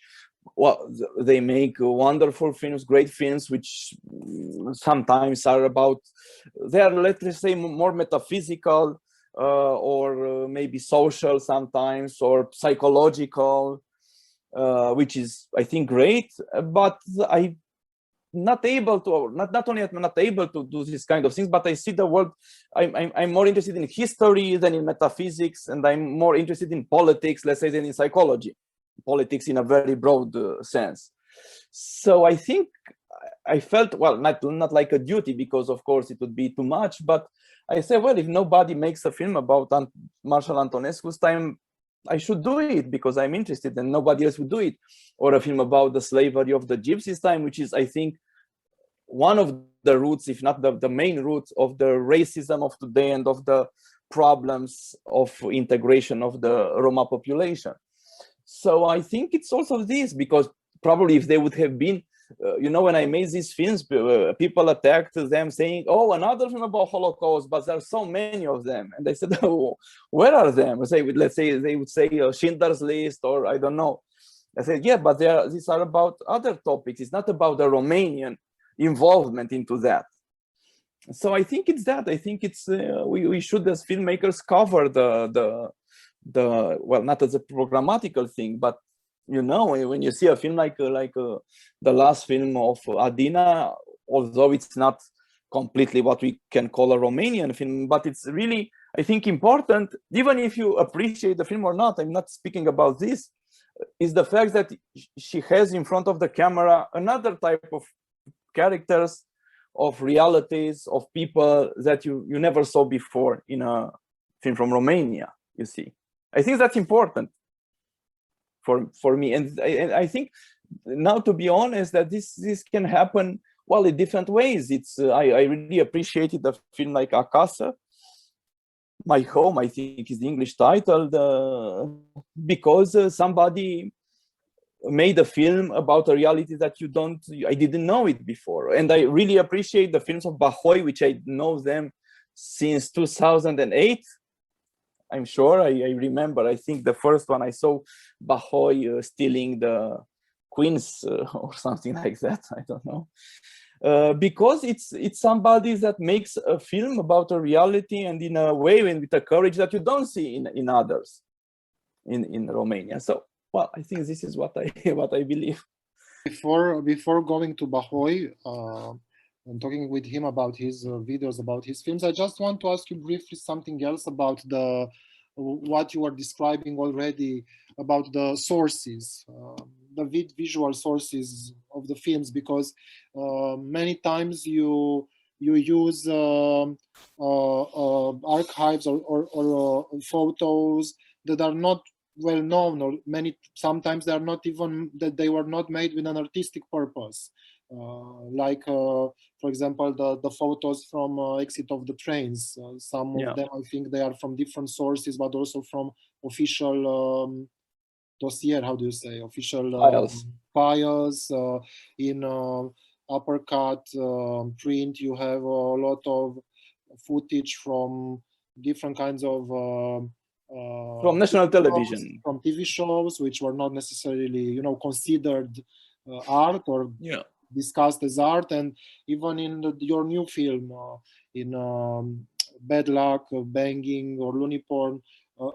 well, they make wonderful films, great films, which sometimes are about, they are, let's say, more metaphysical, or maybe social sometimes, or psychological, which is, I think, great. But I'm not able to, not only am I not able to do this kind of things, but I see the world, I'm more interested in history than in metaphysics, and I'm more interested in politics, let's say, than in psychology. Politics in a very broad sense. So I think I felt, well, not like a duty, because of course it would be too much, but I said, well, if nobody makes a film about Marshal Antonescu's time, I should do it because I'm interested, and nobody else would do it. Or a film about the slavery of the Gypsies' time, which is, I think, one of the roots, if not the main root of the racism of today and of the problems of integration of the Roma population. So I think it's also this, because probably if they would have been, when I made these films, people attacked them saying, oh, another film about Holocaust, but there are so many of them. And I said, oh, where are them? Let's say they would say Schindler's List, or I don't know. I said, yeah, but these are about other topics. It's not about the Romanian involvement into that. So I think it's that. I think it's we should, as filmmakers, cover the well, not as a programmatical thing, but when you see a film like the last film of Adina, although it's not completely what we can call a Romanian film, but it's really, I think, important, even if you appreciate the film or not, I'm not speaking about this, is the fact that she has in front of the camera another type of characters, of realities, of people that you never saw before in a film from Romania, you see. I think that's important for me, and I think now, to be honest, that this can happen, well, in different ways. It's I really appreciated the film like Acasă, My Home, I think is the English title, because somebody made a film about a reality that I didn't know it before. And I really appreciate the films of Bahoi, which I know them since 2008. I'm sure, I remember, I think the first one I saw Bahoi stealing the queens or something like that, I don't know. Because it's somebody that makes a film about a reality, and in a way, and with a courage that you don't see in others in Romania. So Well, I think this is what I what I believe. Before going to Bahoi and talking with him about his videos, about his films, I just want to ask you briefly something else about what you were describing already about the sources, the visual sources of the films, because many times you use archives or photos that are not well known, or sometimes they are not even, that they were not made with an artistic purpose, like for example the photos from exit of the trains. Some of them, I think they are from different sources, but also from official dossier, how do you say, official files. In uppercut print you have a lot of footage from different kinds of from national television, from TV shows, which were not necessarily, considered art or discussed as art. And even in your new film, in Bad Luck, Banging, or Looney Porn,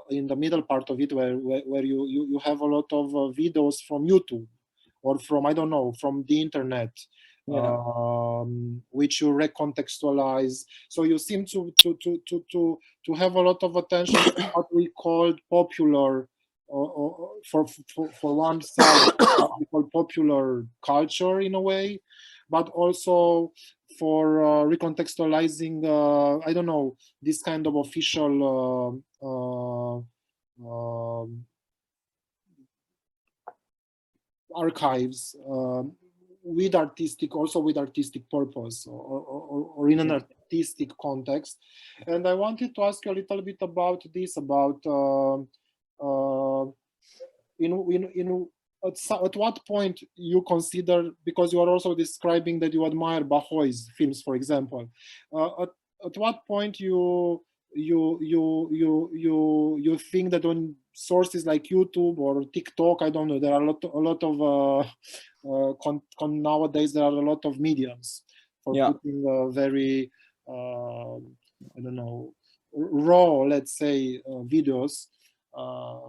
in the middle part of it, where you have a lot of videos from YouTube or from, I don't know, from the internet, which you recontextualize. So you seem to have a lot of attention to what we called popular, or for one side, what we call popular culture in a way, but also for recontextualizing, I don't know, this kind of official archives, with artistic purpose, or in an artistic context. And I wanted to ask you a little bit about this, about at what point you consider, because you are also describing that you admire Bahoi's films, for example, at what point you think that on sources like YouTube or TikTok, I don't know, there are a lot of nowadays there are a lot of mediums for putting very I don't know, raw, let's say, videos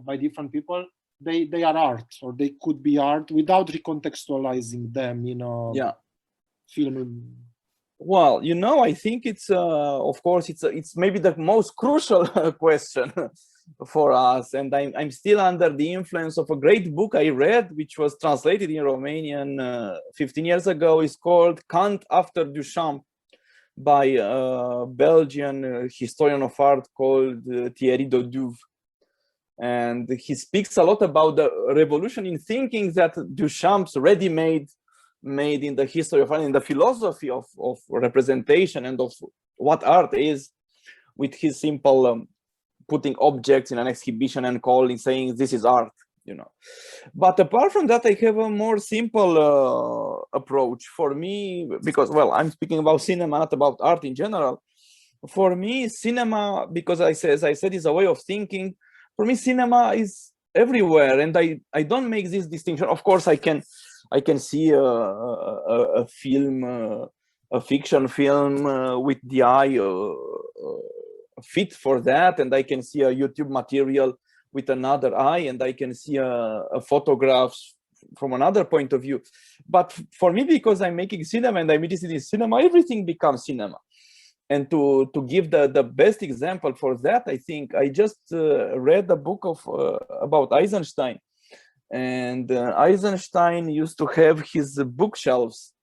by different people. They are art, or they could be art without recontextualizing them in a film. Well, I think it's of course it's maybe the most crucial question for us, and I'm still under the influence of a great book I read, which was translated in Romanian 15 years ago. It's called Kant After Duchamp, by a Belgian historian of art called Thierry Dodouve. And he speaks a lot about the revolution in thinking that Duchamp's ready-made in the history of art, in the philosophy of representation and of what art is, with his simple putting objects in an exhibition and saying this is art, But apart from that, I have a more simple approach for me, because, well, I'm speaking about cinema, not about art in general. For me, cinema, because as I said, is a way of thinking. For me, cinema is everywhere, and I don't make this distinction. Of course, I can see a film, a fiction film with the eye fit for that, and I can see a YouTube material with another eye, and I can see a photographs from another point of view. But for me, because I'm making cinema and I'm interested in cinema, everything becomes cinema. And to give the best example for that, I think I just read a book about Eisenstein. And Eisenstein used to have his bookshelves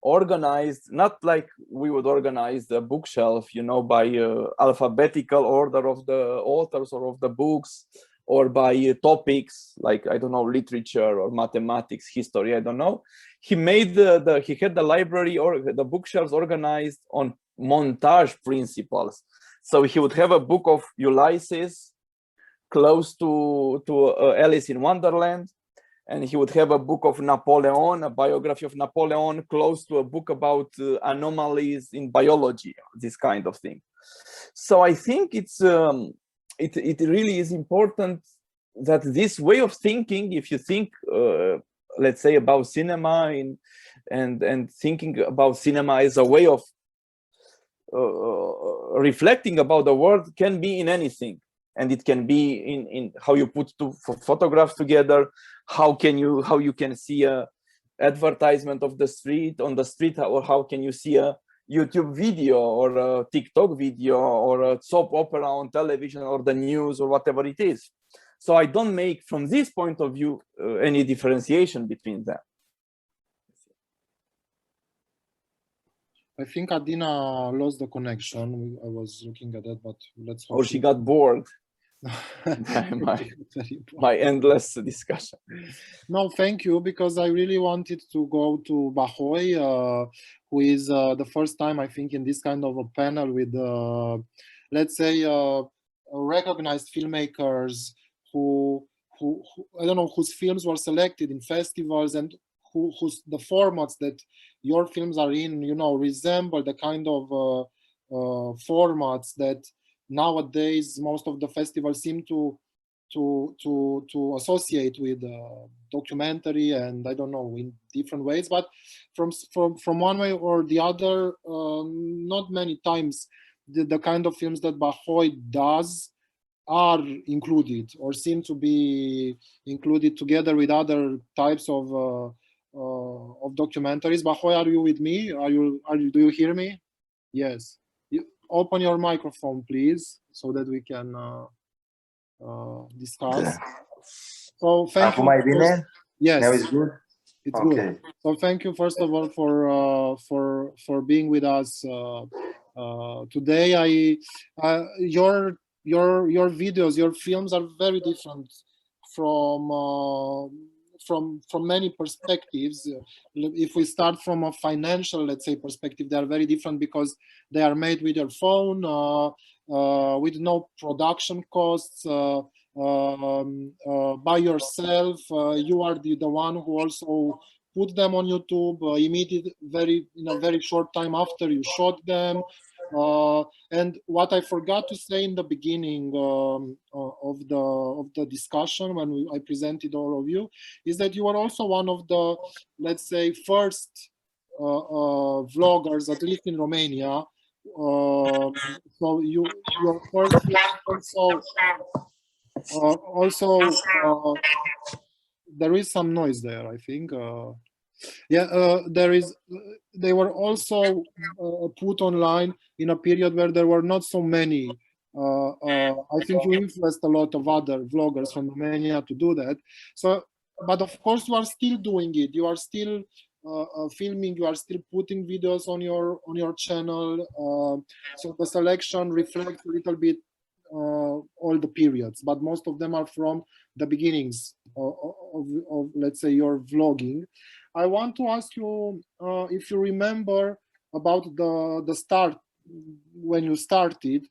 organized, not like we would organize the bookshelf, by alphabetical order of the authors or of the books, or by topics like, I don't know, literature or mathematics, history, I don't know. He made he had the library or the bookshelves organized on montage principles. So he would have a book of Ulysses close to Alice in Wonderland, and he would have a book of Napoleon, a biography of Napoleon, close to a book about anomalies in biology, this kind of thing. So I think it's it really is important that this way of thinking, if you think, let's say, about cinema and thinking about cinema as a way of reflecting about the world, can be in anything. and it can be in how you put two photographs together, how you can see a advertisement of the street on the street, or how can you see a YouTube video or a TikTok video or a soap opera on television or the news or whatever it is. So I don't make, from this point of view, any differentiation between them. I think Adina lost the connection. I was looking at that, but let's hope. Or she got bored by my endless discussion. No, thank you, because I really wanted to go to Bahoi, who is the first time, I think, in this kind of a panel with, let's say, recognized filmmakers who I don't know, whose films were selected in festivals, and whose the formats that your films are in, you know, resemble the kind of formats that nowadays most of the festivals seem to associate with documentary, and I don't know, in different ways, but from one way or the other, not many times the kind of films that Bahoi does are included or seem to be included together with other types of documentaries. Bahoi, are you with me? Do you hear me? Yes. You open your microphone, please, so that we can discuss. So thank you. Yes. Now it's good. It's good. So thank you, first of all, for being with us today. Your videos, your films are very different from many perspectives. If we start from a financial, let's say, perspective, they are very different because they are made with your phone, with no production costs, by yourself. You are the one who also put them on YouTube in a very short time after you shot them. And what I forgot to say in the beginning of the discussion when I presented all of you is that you are also one of the, let's say, first vloggers, at least in Romania. So your first also there is some noise there, I think. They were also put online in a period where there were not so many. I think you influenced a lot of other vloggers from Romania to do that. So, but of course you are still doing it. You are still filming. You are still putting videos on your channel. So the selection reflects a little bit all the periods, but most of them are from the beginnings of let's say, your vlogging. I want to ask you if you remember about the start, when you started,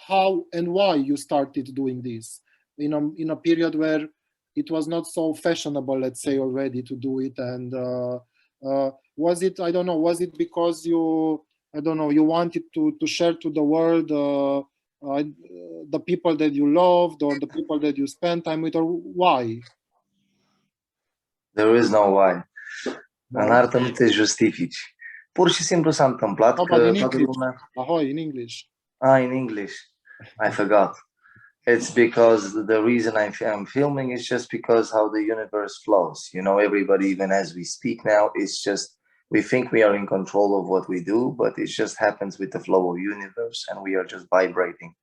how and why you started doing this in a period where it was not so fashionable, let's say, already to do it. And was it, I don't know, was it because you wanted to share to the world the people that you loved or the people that you spent time with, or why? There is no why. În artă nu te justifici. Pur și simplu s-a întâmplat că toată lumea... Bahoi, in English. In English. I forgot. It's because the reason I'm filming is just because how the universe flows. You know, everybody, even as we speak now, it's just, we think we are in control of what we do, but it just happens with the flow of universe and we are just vibrating.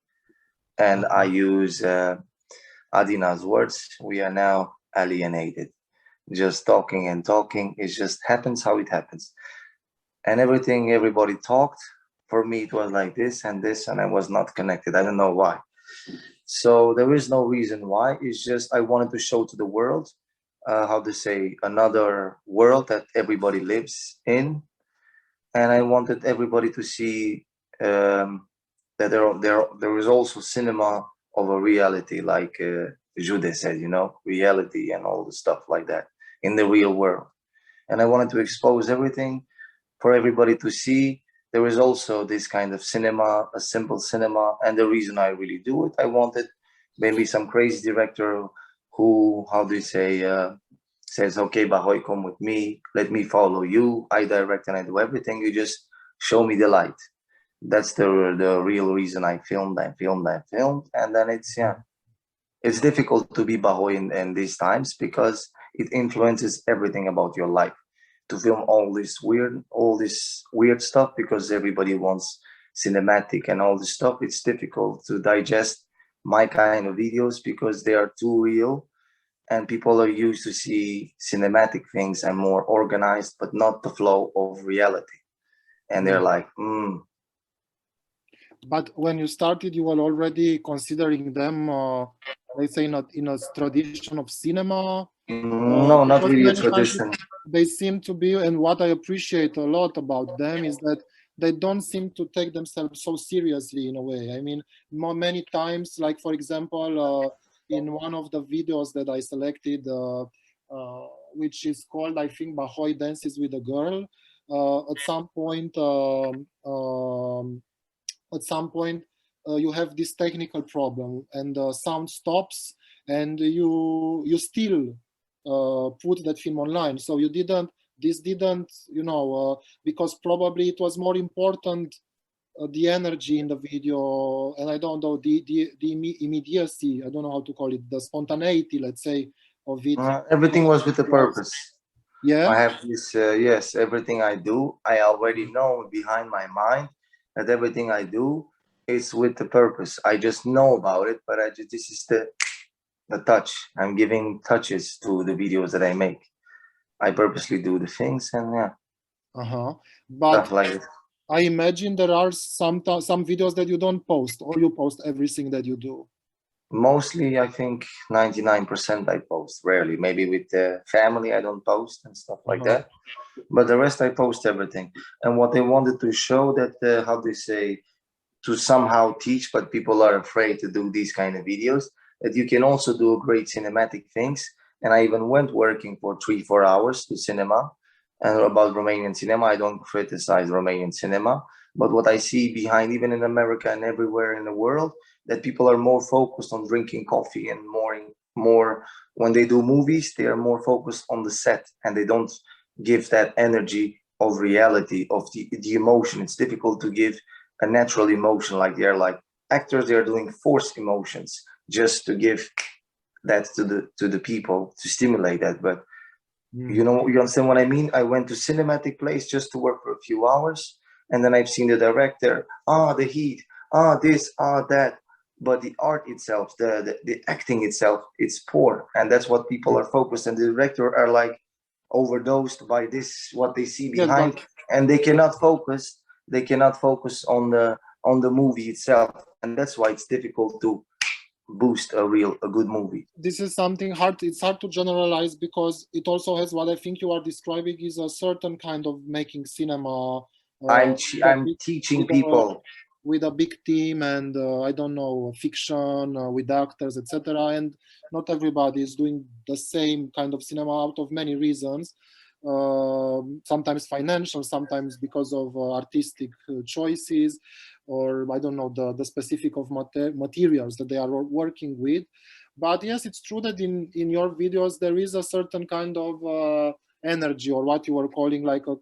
And I use Adina's words, we are now alienated. Just talking and talking, it just happens how it happens. And everybody talked, for me it was like this, and I was not connected. I don't know why. So there is no reason why. It's just I wanted to show to the world, how to say, another world that everybody lives in. And I wanted everybody to see that there is also cinema of a reality, like Jude said, you know, reality and all the stuff like that in the real world. And I wanted to expose everything for everybody to see. There is also this kind of cinema, a simple cinema. And the reason I really do it, I wanted maybe some crazy director who, how do you say, says, okay, Bahoi, come with me, let me follow you. I direct and I do everything. You just show me the light. That's the real reason I filmed, and then it's difficult to be Bahoi in these times because it influences everything about your life. To film all this weird stuff because everybody wants cinematic and all this stuff. It's difficult to digest my kind of videos because they are too real, and people are used to see cinematic things and more organized, but not the flow of reality. And they're like, But when you started, you were already considering them, let's say, not in a tradition of cinema. No, not really a tradition. They seem to be, and what I appreciate a lot about them is that they don't seem to take themselves so seriously in a way. I mean, many times, like for example, in one of the videos that I selected, which is called, I think, Bahoi Dances with a Girl, at some point, you have this technical problem and the sound stops, and you still put that film online. So this didn't, because probably it was more important, the energy in the video, and I don't know, the immediacy, I don't know how to call it, the spontaneity, let's say, of it. Everything was with a purpose. Yeah. I have this, yes, everything I do, I already know behind my mind that everything I do is with the purpose. I just know about it, but this is the touch. I'm giving touches to the videos that I make. I purposely do the things, and But stuff like it. I imagine there are some videos that you don't post, or you post everything that you do. Mostly, I think 99% I post. Rarely, maybe with the family I don't post and stuff like that. But the rest I post everything. And what they wanted to show that, how they say, to somehow teach, but people are afraid to do these kind of videos, that you can also do great cinematic things. And I even went working for 3-4 hours to cinema. And about Romanian cinema, I don't criticize Romanian cinema, but what I see behind, even in America and everywhere in the world, that people are more focused on drinking coffee and more when they do movies, they are more focused on the set, and they don't give that energy of reality, of the emotion. It's difficult to give a natural emotion, like they're like actors, they're doing forced emotions just to give that to the people, to stimulate that. But you understand what I mean? I went to cinematic place just to work for a few hours, and then I've seen the director, the heat, this, that, but the art itself, the acting itself, it's poor, and that's what people are focused. And the director are like overdosed by this, what they see behind, and they cannot focus. They cannot focus on the movie itself, and that's why it's difficult to boost a good movie. This is something hard. It's hard to generalize because it also has, what I think you are describing is a certain kind of making cinema. I'm teaching people with a big team, and I don't know, fiction with actors, etc. And not everybody is doing the same kind of cinema out of many reasons. Sometimes financial, sometimes because of artistic choices, or I don't know, the specific of materials that they are working with. But yes, it's true that in your videos there is a certain kind of energy, or what you were calling like a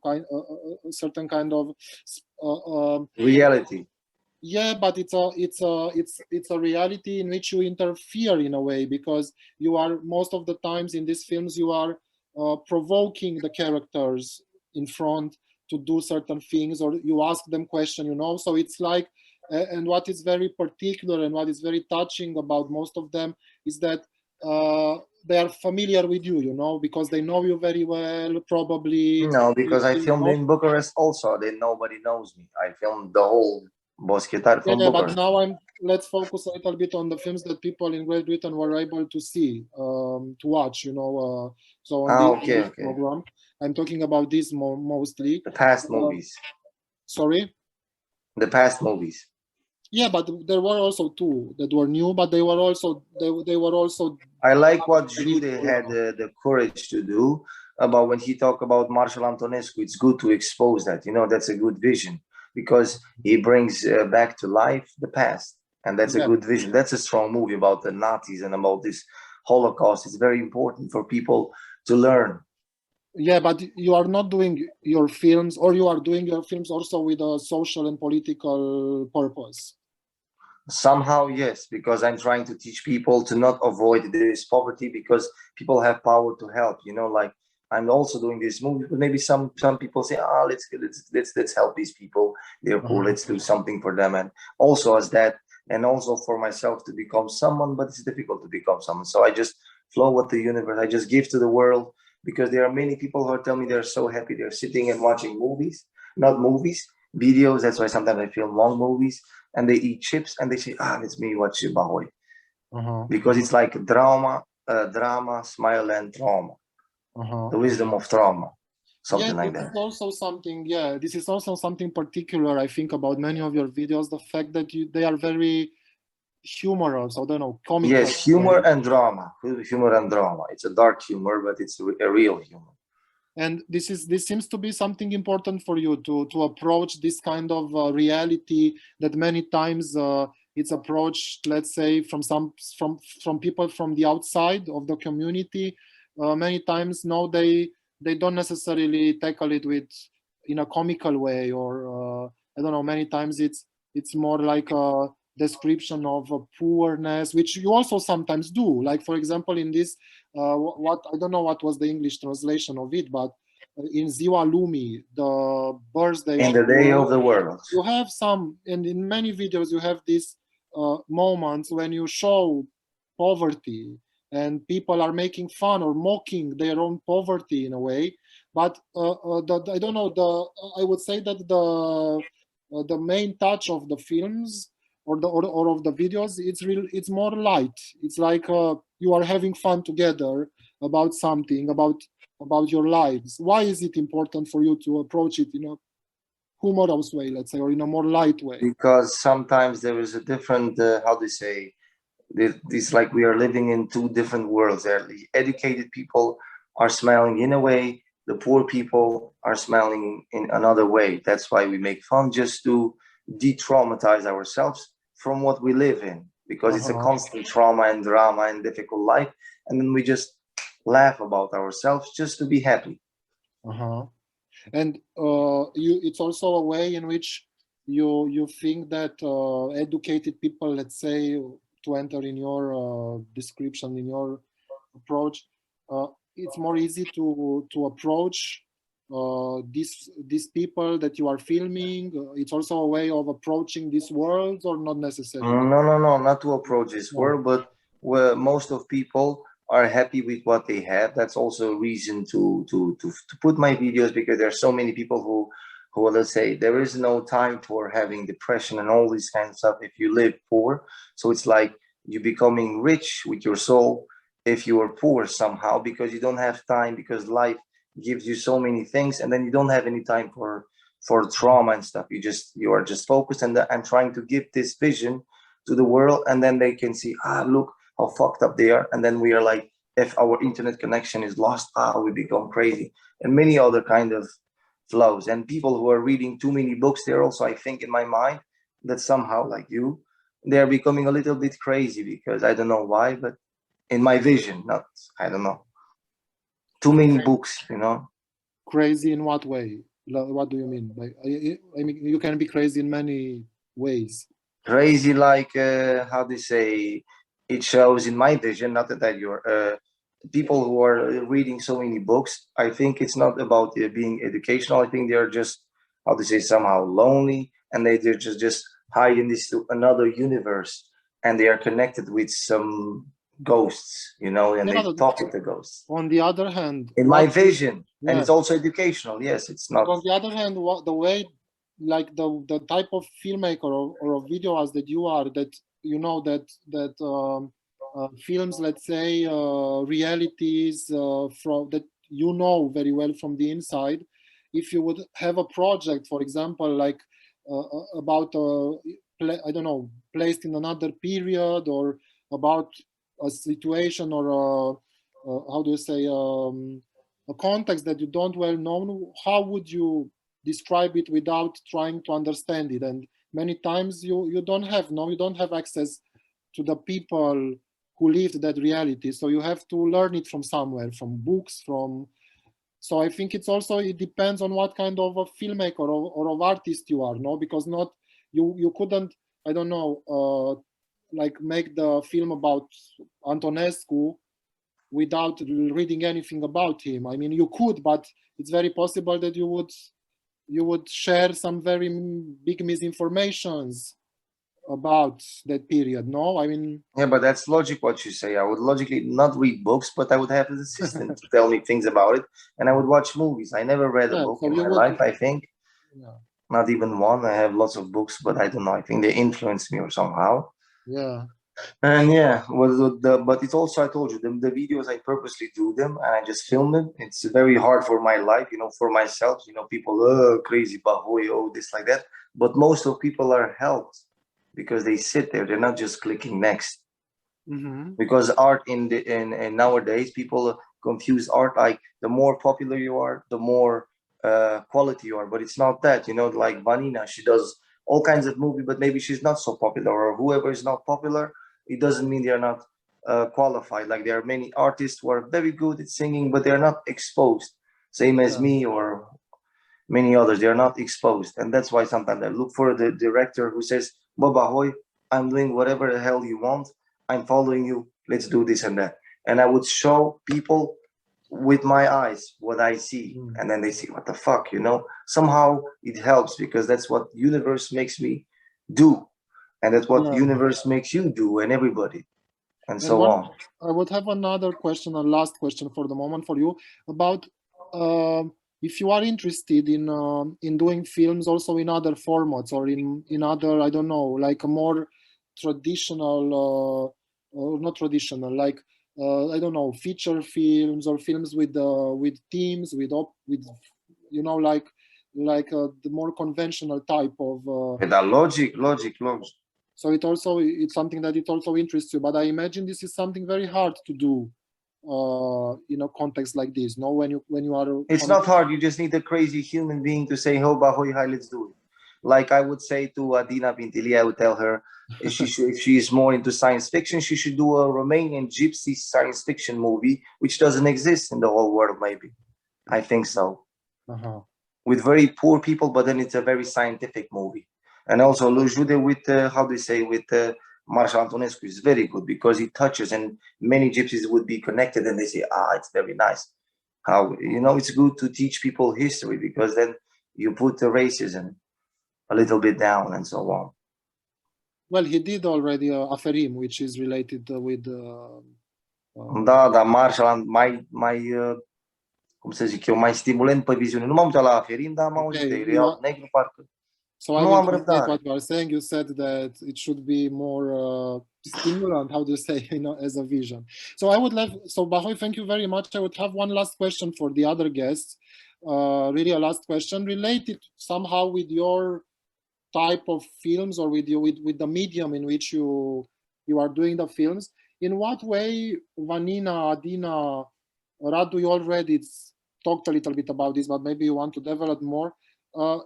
certain kind of reality. Yeah, but it's a reality in which you interfere in a way, because you are, most of the times in these films, you are provoking the characters in front to do certain things, or you ask them questions, so it's like, and what is very particular and what is very touching about most of them is that they are familiar with you, because they know you very well, probably. No, because I filmed in Bucharest also, then nobody knows me. I filmed the whole Boschetar from Bucharest. But now let's focus a little bit on the films that people in Great Britain were able to see, to watch, so on this program. I'm talking about this mostly. The past movies. Sorry? The past movies. Yeah, but there were also two that were new, but they were also I like what Jude had the courage to do about when he talked about Marshal Antonescu. It's good to expose that, that's a good vision, because he brings back to life the past, and that's a good vision. That's a strong movie about the Nazis and about this Holocaust. It's very important for people to learn Yeah, but you are not doing your films, or you are doing your films also with a social and political purpose. Somehow, yes, because I'm trying to teach people to not avoid this poverty, because people have power to help. You know, like I'm also doing this movie, but maybe some people say, ah, let's help these people. They're poor. Let's do something for them, and also as that, and also for myself to become someone. But it's difficult to become someone, so I just flow with the universe. I just give to the world, because there are many people who tell me they're so happy they're sitting and watching movies, not movies, videos. That's why sometimes I film long movies, and they eat chips and they say, ah, let's me watch Bahoi. Because it's like drama, smile, and trauma. The wisdom of trauma, something like that. This is also something, this is also something particular, I think, about many of your videos, the fact that they are very humorous, I don't know, comical. Yes, humor and drama. Humor and drama. It's a dark humor, but it's a real humor. And this seems to be something important for you to approach this kind of reality that many times it's approached, let's say, from people from the outside of the community. Many times, no, they don't necessarily tackle it in a comical way, or I don't know. Many times it's more like a description of poorness, which you also sometimes do. Like, for example, in this. What I don't know what was the English translation of it, but in Ziua Lumii, the birthday in the day of the world, you have some, and in many videos you have these moments when you show poverty and people are making fun or mocking their own poverty in a way. But I don't know. I would say that the main touch of the films or of the videos, it's more light. It's like you are having fun together about something, about your lives. Why is it important for you to approach it in a humorous way, let's say, or in a more light way? Because sometimes there is a different, how do you say, this like we are living in two different worlds. The educated people are smiling in a way, the poor people are smiling in another way. That's why we make fun, just to de-traumatize ourselves from what we live in, because it's a constant trauma and drama and difficult life, and then we just laugh about ourselves just to be happy. And it's also a way in which you think that educated people, let's say, to enter in your description, in your approach, it's more easy to approach these people that you are filming. It's also a way of approaching this world, or not necessarily? No, not to approach this world, but where most of people are happy with what they have. That's also a reason to put my videos, because there are so many people who let's say, there is no time for having depression and all this kind of stuff if you live poor. So it's like you becoming rich with your soul if you are poor somehow, because you don't have time, because life gives you so many things, and then you don't have any time for trauma and stuff. You are just focused, and I'm trying to give this vision to the world, and then they can see, look how fucked up they are. And then we are like, if our internet connection is lost, we become crazy, and many other kind of flows. And people who are reading too many books, they're also, I think, in my mind, that somehow, like you, they're becoming a little bit crazy, because I don't know why, but in my vision, not, I don't know, too many books, you know. Crazy in what way? What do you mean? I mean, you can be crazy in many ways. Crazy, like, how do you say, it shows in my vision, not that you're, people who are reading so many books, I think it's not about being educational. I think they're just, how to say, somehow lonely, and they're just hide in this another universe, and they are connected with some ghosts, you know, and they talk with the ghosts. On the other hand, in my vision, and it's also educational. Yes, it's not. But on the other hand, the way, like the type of filmmaker or of videoist that you are, that you know that films, let's say, realities from that you know very well from the inside. If you would have a project, for example, like about I don't know, placed in another period, or about a situation, or how do you say, a context that you don't well know, how would you describe it without trying to understand it? And many times you don't have access to the people who lived that reality, so you have to learn it from somewhere, from books, from So I think it's also, it depends on what kind of a filmmaker or of artist you are, no? Because not, you couldn't, I don't know, like make the film about Antonescu without reading anything about him. I mean, you could, but it's very possible that you would share some very big misinformations about that period, no? I mean... Yeah, but that's logic what you say. I would logically not read books, but I would have an assistant to tell me things about it, and I would watch movies. I never read a book in my life, I think. Yeah. Not even one. I have lots of books, but I don't know. I think they influenced me or somehow. Yeah. And yeah, but it's also, I told you, the videos, I purposely do them and I just film them. It's very hard for my life, you know, for myself, you know, people, oh, crazy Bahoi, oh, this, like that. But most of people are helped because they sit there. They're not just clicking next. Mm-hmm. Because art in nowadays, people confuse art like the more popular you are, the more quality you are. But it's not that, you know, like Vanina, she does all kinds of movie, but maybe she's not so popular, or whoever is not popular, it doesn't mean they're not qualified. Like there are many artists who are very good at singing, but they're not exposed. Same as me or many others, they're not exposed. And that's why sometimes I look for the director who says, Bahoi, I'm doing whatever the hell you want. I'm following you. Let's do this and that. And I would show people with my eyes what I see. And then they see, what the fuck, you know? Somehow it helps because that's what universe makes me do. And that's what universe makes you do, and everybody, and so on. I would have another question, a last question for the moment for you, about if you are interested in doing films also in other formats or in other, I don't know, like a more traditional, or not traditional, like I don't know, feature films or films with teams, with you know, like the more conventional type of. With a logic. So it's something that it also interests you, but I imagine this is something very hard to do in a context like this. No, when you are. It's not hard. You just need a crazy human being to say, "Oh, Bahoi, hi, let's do it." Like I would say to Adina Pintilie, I would tell her if she is more into science fiction, she should do a Romanian gypsy science fiction movie, which doesn't exist in the whole world. Maybe, I think so. With very poor people, but then it's a very scientific movie. And also Radu Jude with, how do you say, with Marshal Antonescu is very good because it touches, and many gypsies would be connected and they say, it's very nice. How, you know, it's good to teach people history because then you put the racism a little bit down and so on. Well, he did already Aferim, which is related with... Da, Marshal, cum să zic eu, mai stimulent pe viziune. Nu m-am uitat la Aferim, dar m-am auzit de real negru, parcă. So I will translate what you are saying. You said that it should be more stimulant, how do you say, you know, as a vision. So I would love, so Bahoi, thank you very much. I would have one last question for the other guests. Really a last question related somehow with your type of films or with the medium in which you are doing the films. In what way, Vanina, Adina, Radu, you already talked a little bit about this, but maybe you want to develop more.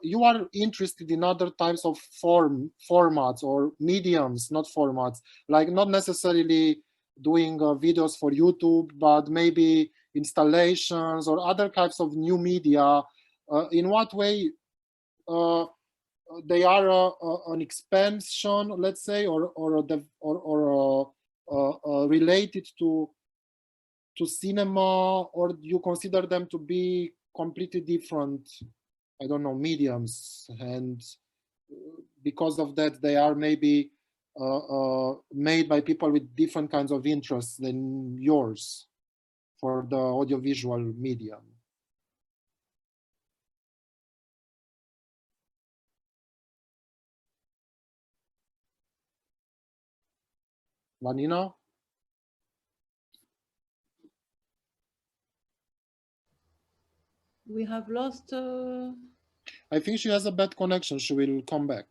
You are interested in other types of formats or mediums, not formats, like not necessarily doing videos for YouTube, but maybe installations or other types of new media. In what way they are an expansion, let's say, or related to cinema, or you consider them to be completely different, I don't know, mediums, and because of that they are maybe made by people with different kinds of interests than yours for the audiovisual medium? Vanina? We have lost... I think she has a bad connection. She will come back.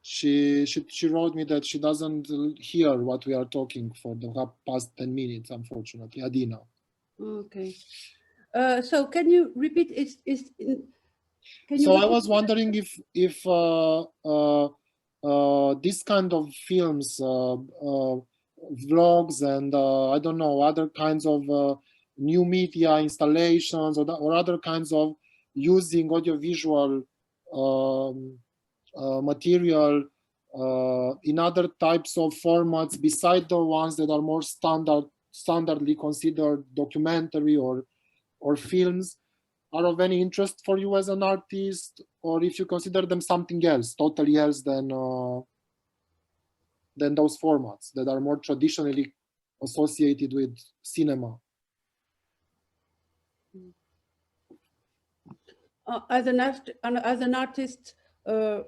She wrote me that she doesn't hear what we are talking for the past 10 minutes, unfortunately. Adina. Okay. So can you repeat? So I was wondering if this kind of films, vlogs and I don't know, other kinds of new media installations or other kinds of using audiovisual material in other types of formats beside the ones that are more standardly considered documentary or films, are of any interest for you as an artist, or if you consider them something else, totally else than those formats that are more traditionally associated with cinema? As an artist, they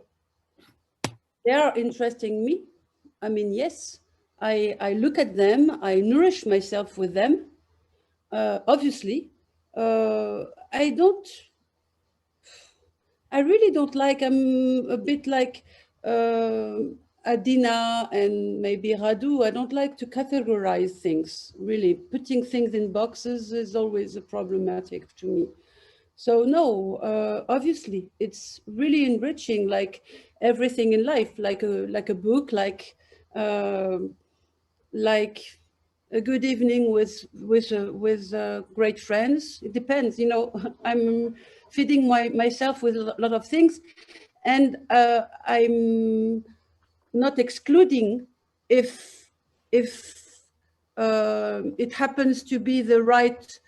are interesting me. I mean, yes, I look at them, I nourish myself with them. Obviously, I really don't like, I'm a bit like Adina and maybe Radu. I don't like to categorize things, really. Putting things in boxes is always problematic to me. So no, obviously, it's really enriching, like everything in life, like a book, like a good evening with great friends. It depends, you know. I'm feeding myself with a lot of things, and I'm not excluding if it happens to be the right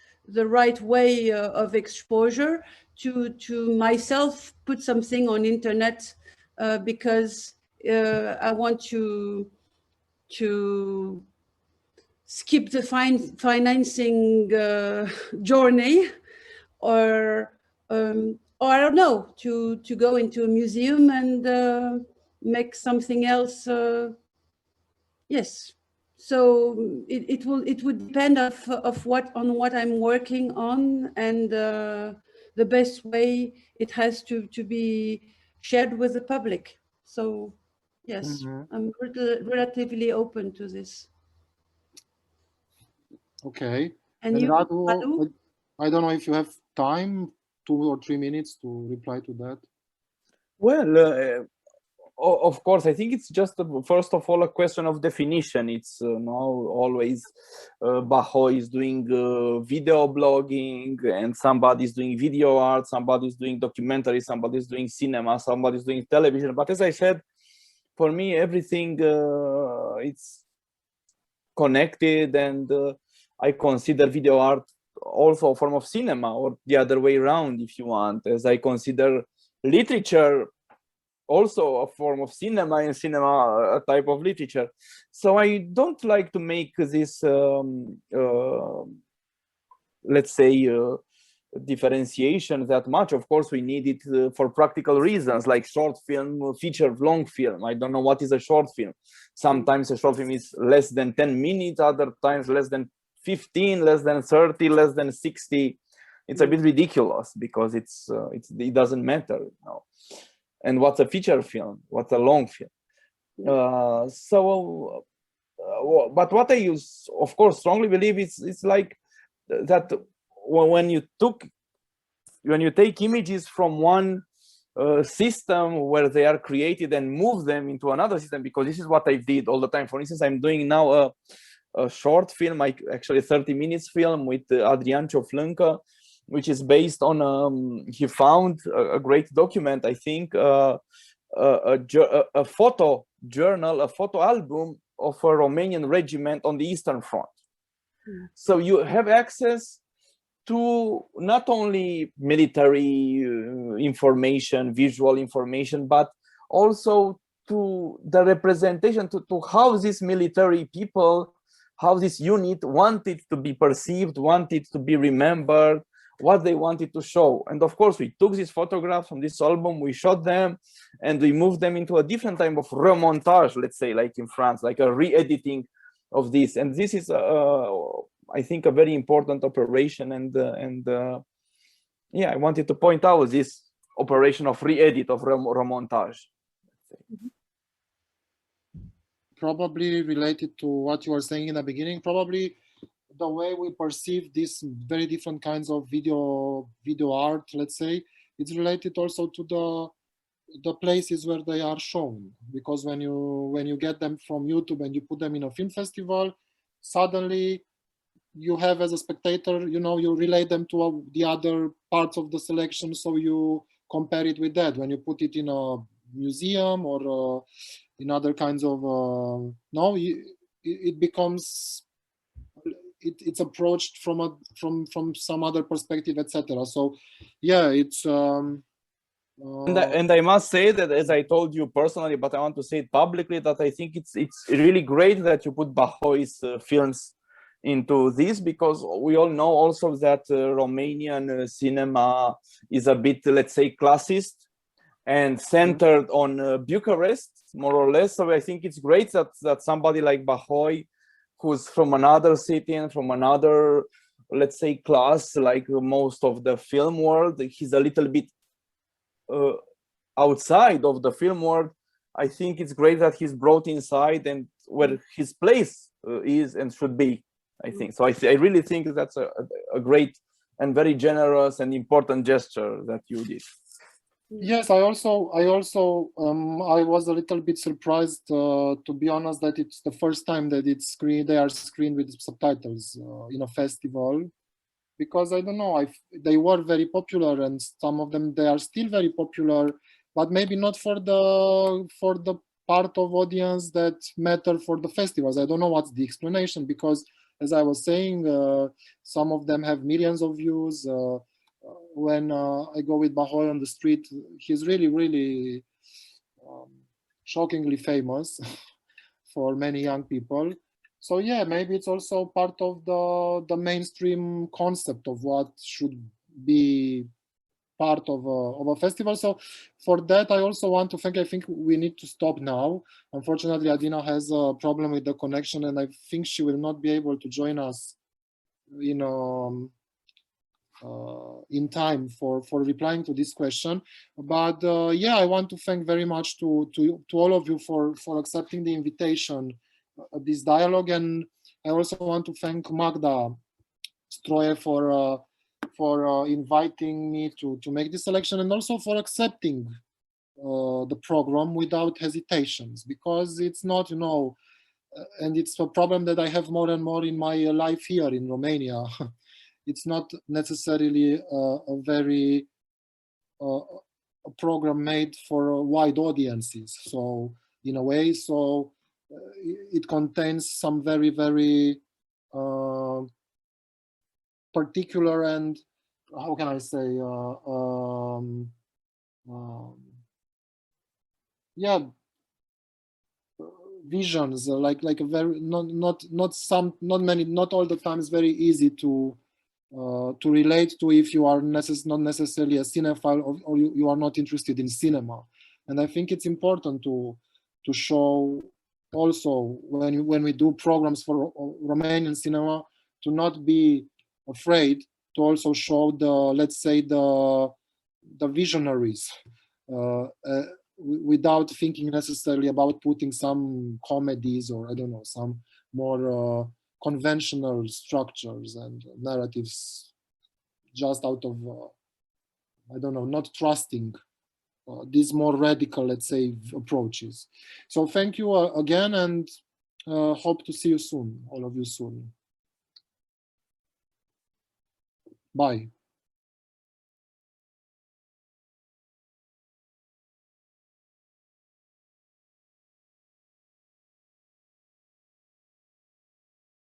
way of exposure to myself put something on internet because I want to skip the financing journey, or I don't know, to go into a museum and make something else. Yes. So it would depend of what I'm working on, and the best way it has to be shared with the public. So yes, I'm relatively open to this. Okay. And you, Radu? I don't know if you have time, 2 or 3 minutes to reply to that. Well, of course, I think it's just first of all a question of definition. It's now always Bahoi is doing video blogging, and somebody's doing video art, somebody's doing documentary, somebody's doing cinema, somebody's doing television. But as I said, for me, everything it's connected, and I consider video art also a form of cinema, or the other way around, if you want, as I consider literature also a form of cinema, and cinema a type of literature. So I don't like to make this, let's say, differentiation that much. Of course, we need it for practical reasons, like short film, feature, long film. I don't know what is a short film. Sometimes a short film is less than 10 minutes, other times less than 15, less than 30, less than 60. It's a bit ridiculous because it doesn't matter, you know. And what's a feature film? What's a long film? But what I use, of course, strongly believe it's like that when you take images from one system where they are created and move them into another system, because this is what I did all the time. For instance, I'm doing now a short film, actually 30 minutes film with Adrian Cioflâncă, which is based on he found a great document, I think, a photo journal, a photo album of a Romanian regiment on the Eastern Front. So you have access to not only military information, visual information, but also to the representation, to how these military people, how this unit wanted to be perceived, wanted to be remembered, what they wanted to show. And of course, we took these photographs from this album, we shot them, and we moved them into a different type of remontage, let's say, like in France, like a re-editing of this. And this is, I think, a very important operation. And yeah, I wanted to point out this operation of re-edit, of remontage. Probably related to what you were saying in the beginning, probably the way we perceive these very different kinds of video art, let's say, it's related also to the places where they are shown, because when you get them from YouTube and you put them in a film festival, suddenly you have, as a spectator, you relate them to the other parts of the selection, so you compare it with that. When you put it in a museum or in other kinds of it becomes, it's approached from some other perspective, etc. So yeah, it's and I must say that, as I told you personally, but I want to say it publicly, that I think it's really great that you put Bahoi's films into this, because we all know also that Romanian cinema is a bit, let's say, classist and centered on Bucharest, more or less. So I think it's great that somebody like Bahoi, who's from another city and from another, let's say, class, like most of the film world, he's a little bit outside of the film world. I think it's great that he's brought inside and where his place is and should be, I think. So I really think that's a great and very generous and important gesture that you did. Yes, I was a little bit surprised, to be honest, that it's the first time that they are screened with subtitles in a festival, because I don't know, they were very popular, and some of them, they are still very popular, but maybe not for the part of audience that matter for the festivals. I don't know what's the explanation, because as I was saying, some of them have millions of views. When I go with Bahoi on the street, he's really, really shockingly famous for many young people. So yeah, maybe it's also part of the mainstream concept of what should be part of a festival. So for that, I also want to thank, I think we need to stop now. Unfortunately, Adina has a problem with the connection, and I think she will not be able to join us, in time for replying to this question. But yeah, I want to thank very much to all of you for accepting the invitation, this dialogue, and I also want to thank Magda Stroye for inviting me to make this selection, and also for accepting the program without hesitations, because it's not, and it's a problem that I have more and more in my life here in Romania. It's not necessarily a very a program made for wide audiences. So in a way, it contains some very, very particular and, how can I say, yeah, visions, like a very not all the times very easy to relate to if you are not necessarily a cinephile, or you are not interested in cinema. And I think it's important to show also, when we do programs for Romanian cinema, to not be afraid to also show let's say the visionaries, without thinking necessarily about putting some comedies or, I don't know, some more conventional structures and narratives, just out of, I don't know, not trusting these more radical, let's say, approaches. So thank you again, and hope to see you soon, all of you soon. Bye.